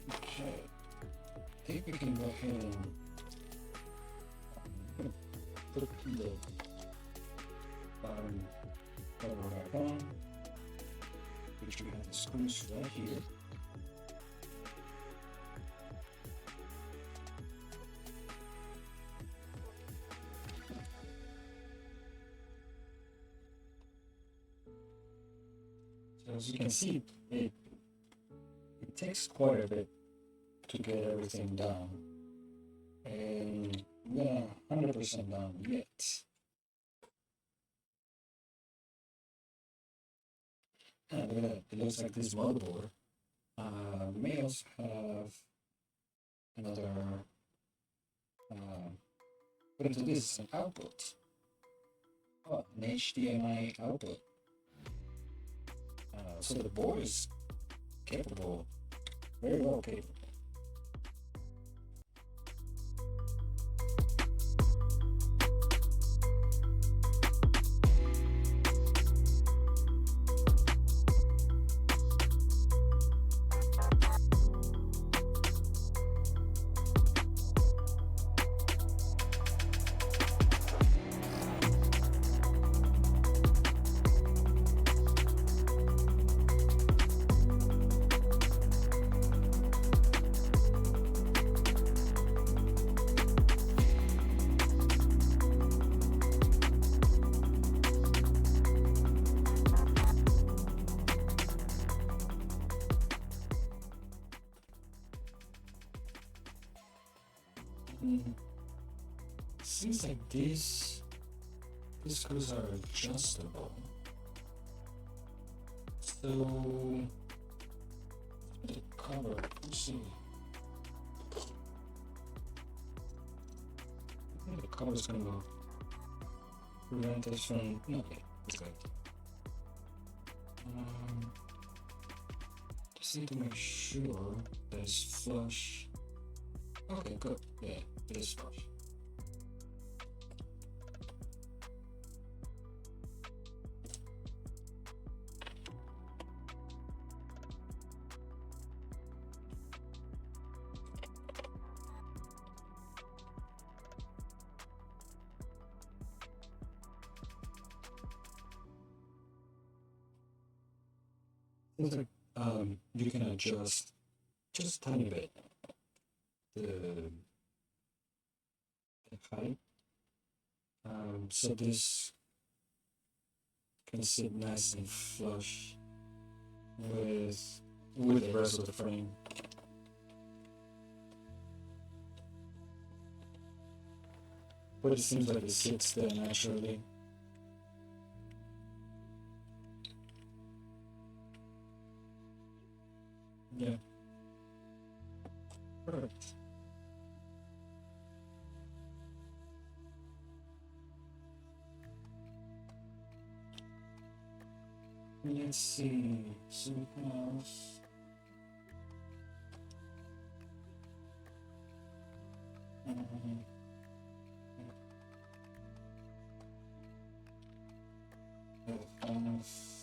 Okay, I think we can go ahead and put the bottom cover back on, which we have the screws right here. So as you can see, it takes quite a bit to get everything done, and we're not 100% done yet. And look at that, it looks like this motherboard may also have another, put into this an output. Oh, an HDMI output. So the board is capable, very well capable. Seems like these screws are adjustable. So the cover, let's see. I think the cover is gonna prevent us from. No, okay, it's good. Just need to make sure that it's flush. Okay, good. Yeah, it is flush. Looks like you can adjust just a tiny bit the height, so this can sit nice and flush with the rest of the frame. But it seems like it sits there naturally. Yeah. Perfect. Let's see. Something else.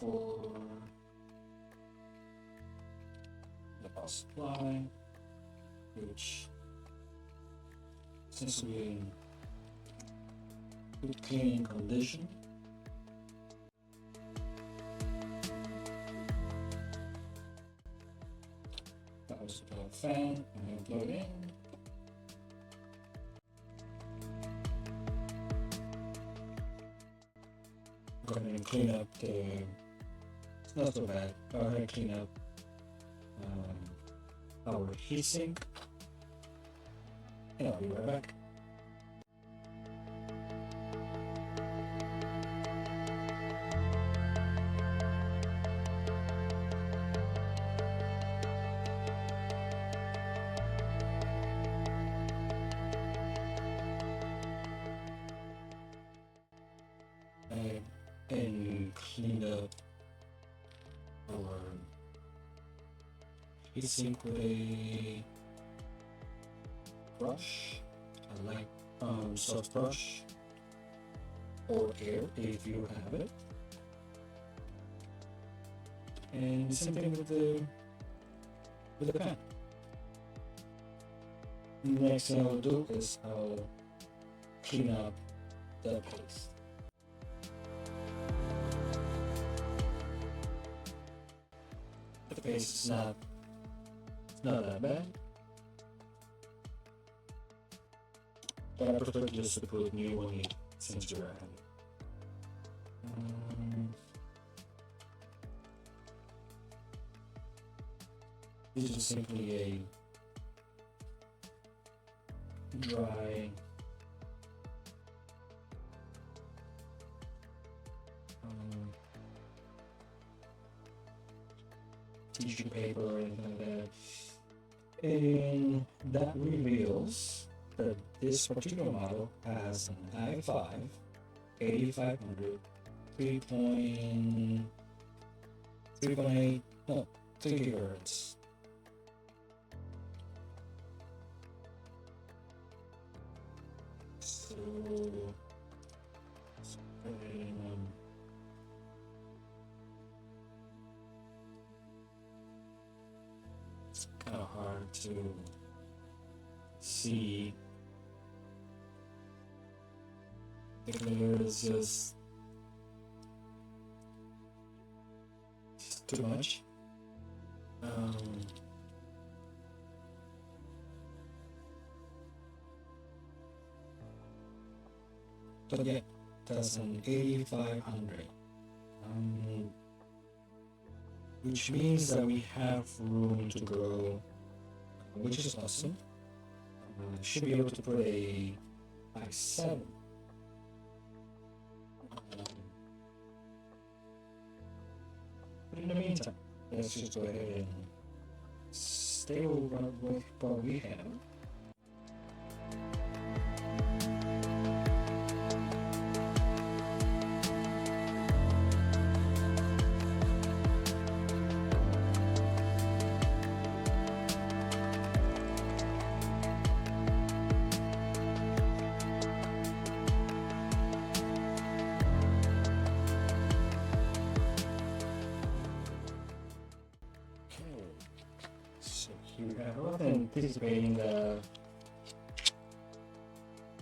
For the power supply, which seems to be in good cleaning condition. Power supply fan, and plug it in. Go ahead and clean up the. It's not so bad. Go ahead and clean up our heatsink. And I'll be right back. ahead and clean up our heatsink with a brush. I like soft brush or air if you have it. And same thing with the pen. Next thing I'll do is I'll clean up the paste. The paste is not that bad, but I prefer just to put new on it since you're at it. This is simply a dry tissue paper or anything like that, and that reveals that this particular model has an i5 8500 3.8 no 3 gigahertz. So it's kind of hard to see. The glare is just too much. But yeah, that's an 8500, which means that we have room to grow, which is awesome. Should be able to put a i7. But in the meantime, let's just go ahead and stay with what we have. I was anticipating that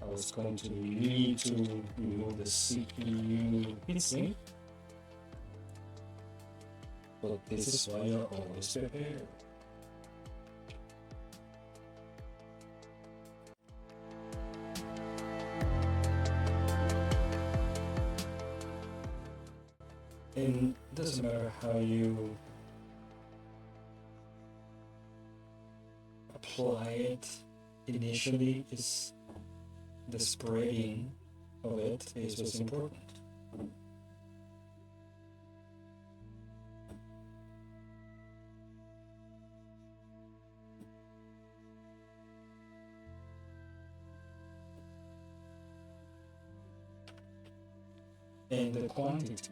I was going to need to remove the CPU heatsink, but this is why you're always prepared. And it doesn't matter how you apply it initially, is the spreading of it is what's important. And the quantity.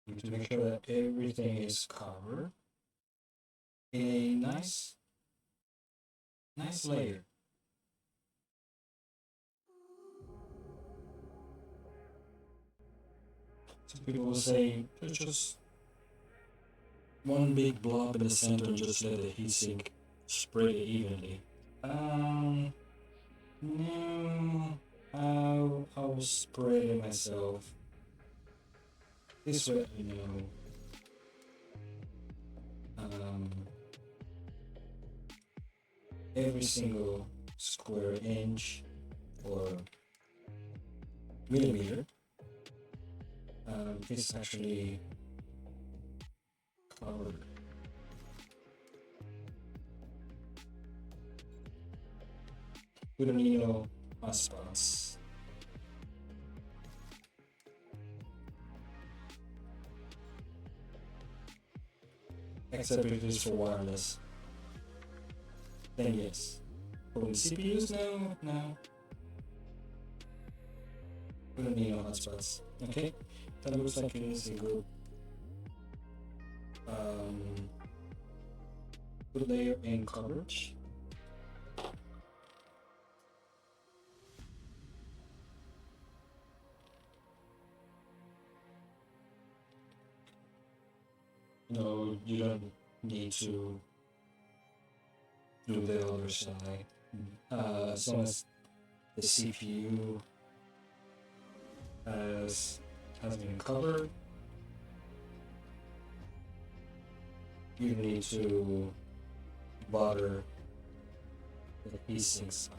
You need to make sure that everything is covered in a nice layer. Some people will say there's just one big blob in the center and just let the heatsink spread it evenly. No, I will spread it myself. This way, every single square inch or millimeter is actually covered. We don't need no hot spots. Except if it is for wireless. then yes. But with CPUs, no. We don't need no hotspots. Okay, that looks like it is a good good layer in coverage. No, you don't need to do the other side. As long as the CPU has been covered, you need to bother the heatsink side.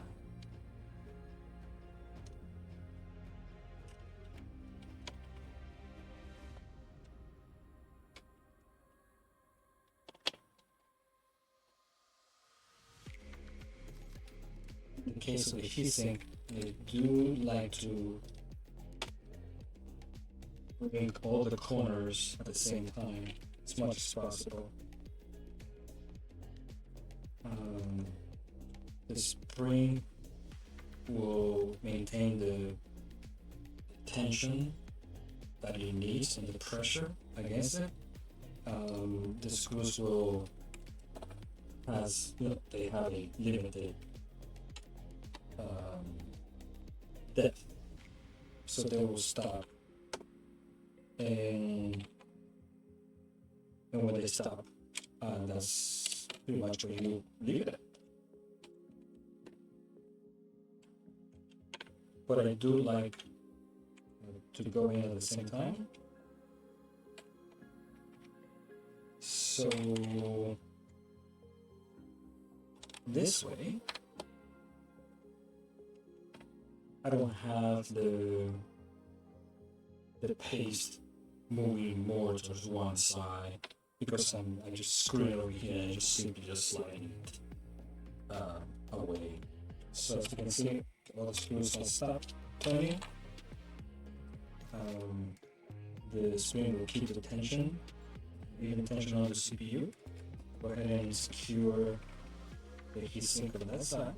In the case of the heatsink, they do like to bring all the corners at the same time as much as possible. The spring will maintain the tension that it needs and the pressure against it. The screws will, as you know, they have a limited depth, so they will stop. And when they stop, that's pretty much where you leave it. But I do like to go in at the same time. So this way, I don't have the paste moving more towards one side because I just screw it over here and just simply just slide it away. So as you can see, all the screws will stop turning. The spring will keep the tension, even tension on the CPU. Go ahead and secure the heatsink on that side.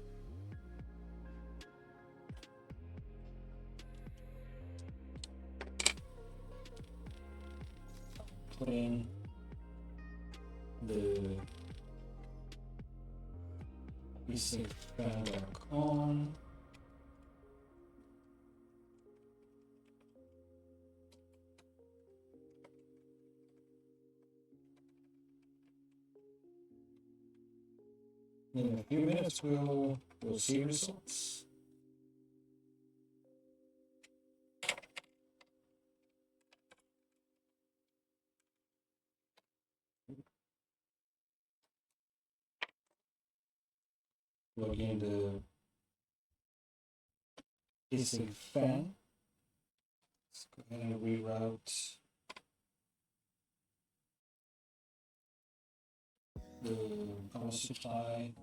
Put in the heatsink fan back on. In a few minutes, we'll see results. Plug in the heatsink fan. Let's go ahead and reroute the power supply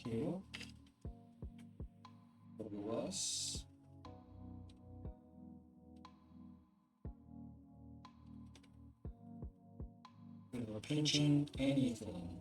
cable where it was. Without pinching anything.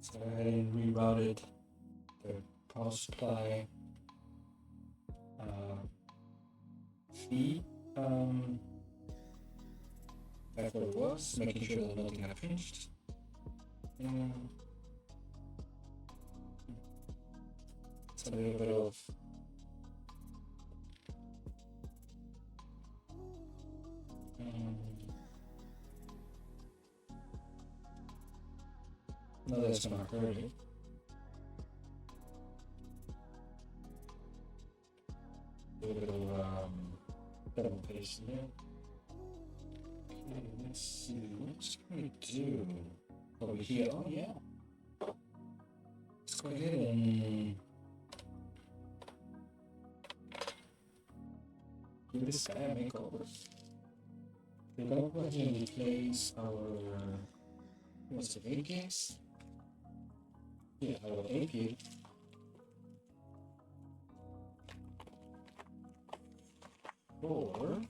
So go ahead and rerouted the power supply feed back where it was, making sure that nothing got pinched. And it's a little bit of no, that's gonna hurt it. A little bit of double paste there. Okay, let's see. What can we do over here? Oh yeah. Let's go ahead and give this guy a makeover. We're gonna go ahead and replace our what's it, 8 gigs? Yeah, our 8 gig. Or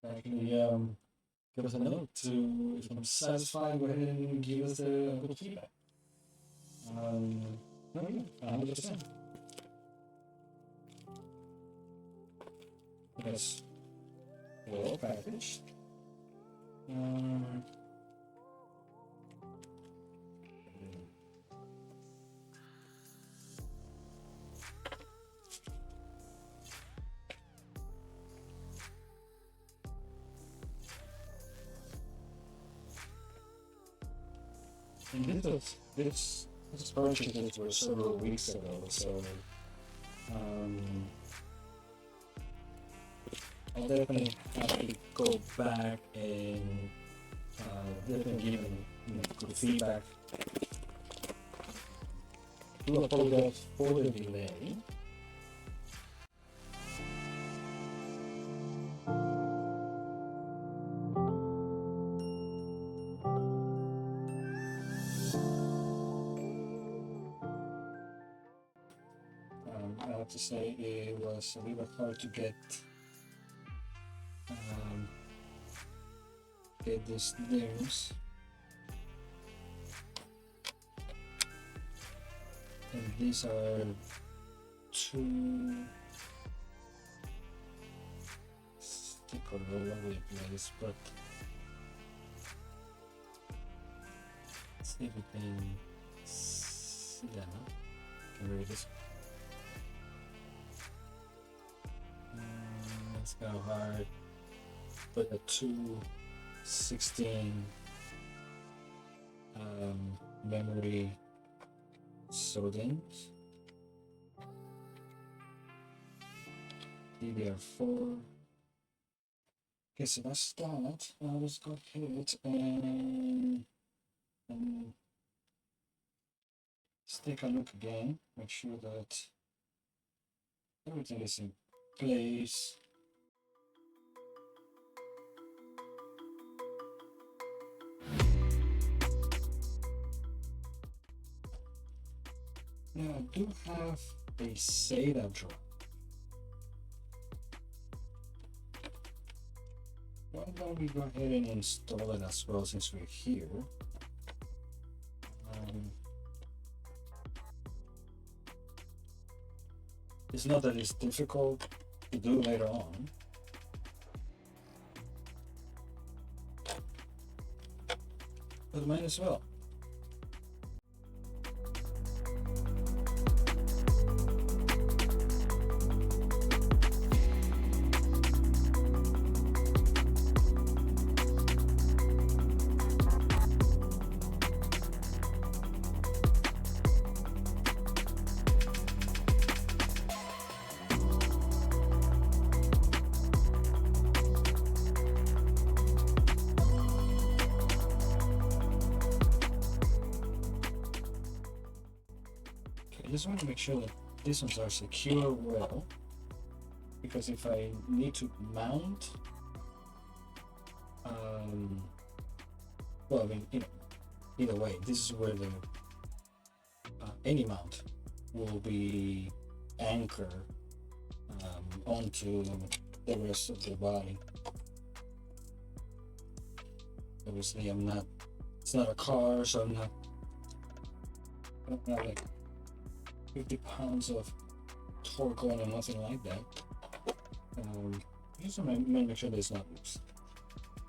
actually give us a note to, if I'm satisfied, go ahead and give us a little feedback. No, yeah, 100%. Yes, well packaged. And this purchase was several weeks ago, so I'll definitely have to go back and definitely give them good feedback. Do apologize for the delay. I have to say it was a little hard to get these names. And these are two stick all over the place, but let's see if we can see that. Can read this. Let's go hard. Put a 216 memory soldins. DDR4. Okay, so that's that. Now let's go ahead and let's take a look again. Make sure that everything is in place. Now I do have a SATA drive. Why don't we go ahead and install it as well since we're here? It's not that it's difficult to do later on. But might as well. I just want to make sure that these ones are secure well, because if I need to mount, well, I mean, either way, this is where the any mount will be anchored onto the rest of the body. Obviously, it's not a car, so I don't have like 50 pounds of torque on or nothing like that. Just want to make sure that it's not loose.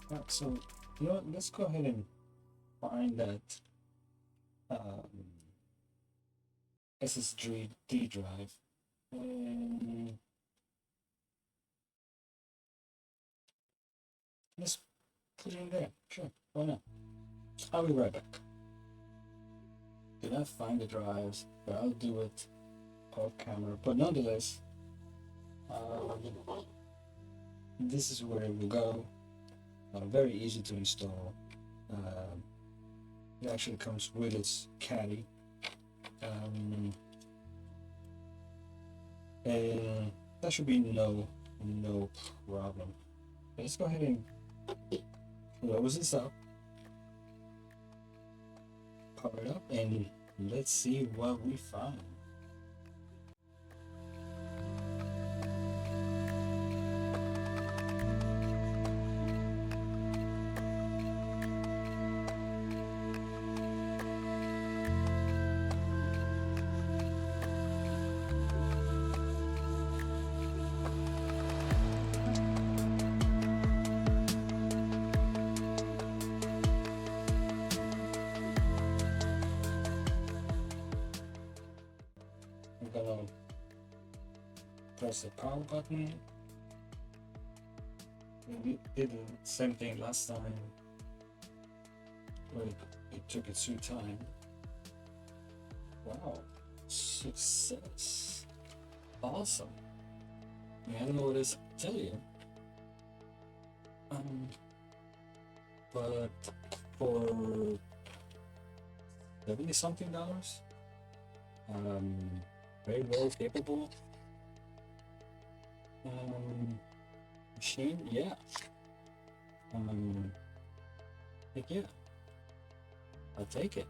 Alright, so you know what, let's go ahead and find that SSD drive. And let's put it in there. Sure, why not? I'll be right back. Did not find the drives, but I'll do it off camera. But nonetheless, this is where it will go. Very easy to install. It actually comes with its caddy. And that should be no problem. Let's go ahead and close this up, power it up, and let's see what we find. I'm gonna press the power button. We did the same thing last time, but it took its sweet time. Wow, success! Awesome. I don't know what else to tell you. But for $70-something, very well capable machine, yeah. Heck yeah, I'll take it.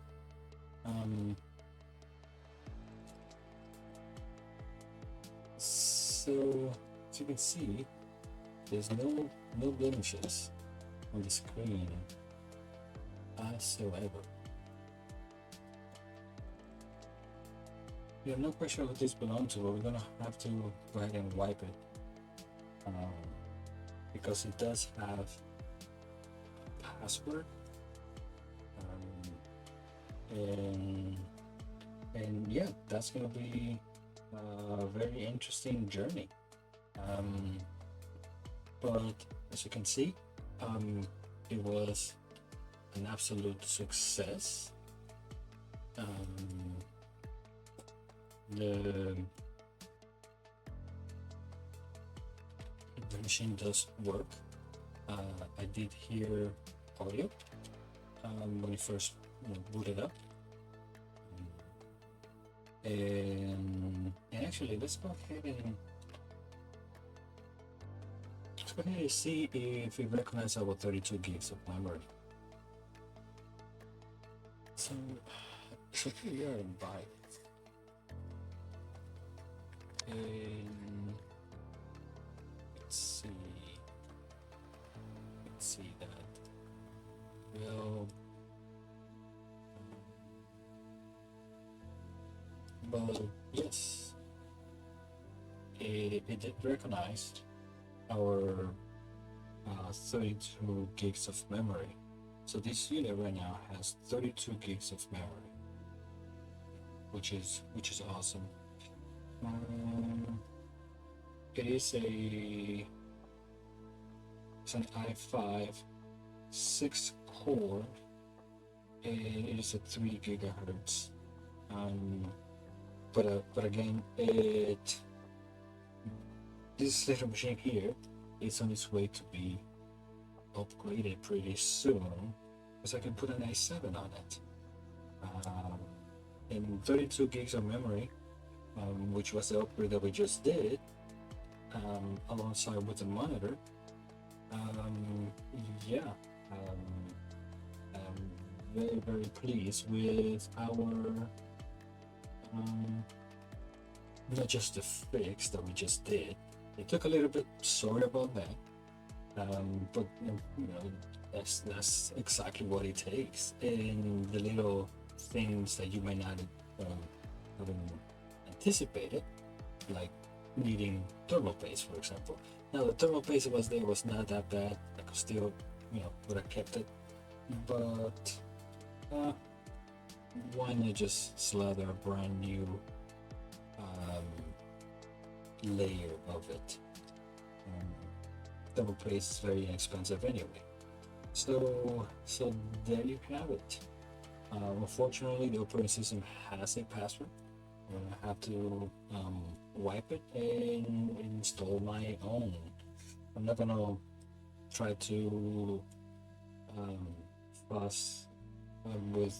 So as you can see, there's no blemishes on the screen whatsoever. We have no pressure what this belongs to, but we're gonna have to go ahead and wipe it because it does have a password, and yeah, that's gonna be a very interesting journey. But as you can see, it was an absolute success. The machine does work. I did hear audio when it first booted up, and actually let's go ahead and see if it recognizes our 32 gigs of memory. So here we are in bytes. And let's see that. Well, but yes, it did recognize our 32 gigs of memory. So this unit right now has 32 gigs of memory, which is awesome. It's an i5 6-core, and it is a 3 gigahertz. But again, this little machine here is on its way to be upgraded pretty soon, because I can put an i7 on it, and 32 gigs of memory, which was the upgrade that we just did, alongside with the monitor. Yeah, I'm very pleased with our not just the fix that we just did. It took a little bit, sorry about that, but you know, that's exactly what it takes, and the little things that you might not have anticipated, like needing thermal paste, for example. Now the thermal paste that was there was not that bad. I could still, would have kept it, but why not just slather a brand new layer of it? double paste is very inexpensive anyway. So there you have it. Unfortunately, the operating system has a password. I'm gonna have to wipe it and install my own. I'm not gonna try to um, fuss with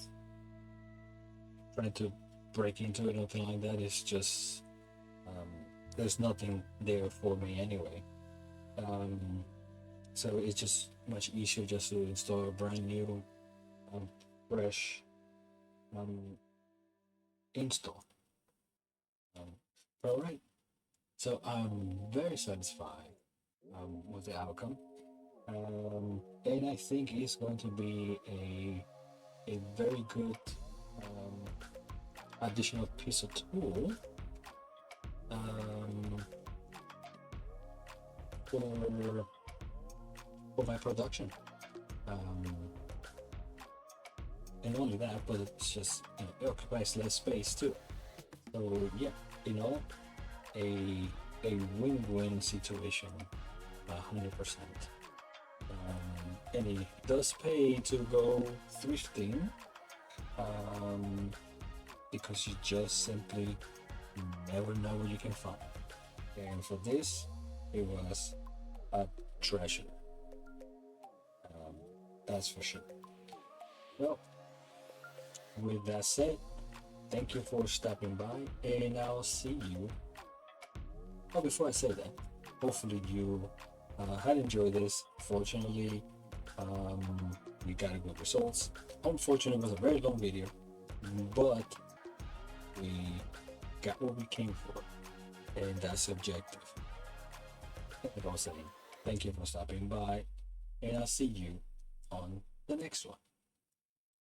trying to break into it or anything like that. It's just um, there's nothing there for me anyway. Um, so it's just much easier just to install a brand new, um, fresh um, install. Um, all right. So I'm very satisfied with the outcome. And I think it's going to be a very good um, additional piece of tool um, for for my production. Um, and only that, but it's just it occupies less space too. So yeah, you know, a a win-win situation, 100%. And it does pay to go thrifting, um, because you just simply never know what you can find. And for this, it was a treasure. Um, that's for sure. Well, with that said, thank you for stopping by, and I'll see you. Oh, before I say that, hopefully you had enjoyed this. Fortunately, we got good results. Unfortunately, it was a very long video, but we got what we came for, and that's objective. Like I was saying, thank you for stopping by, and I'll see you on the next one.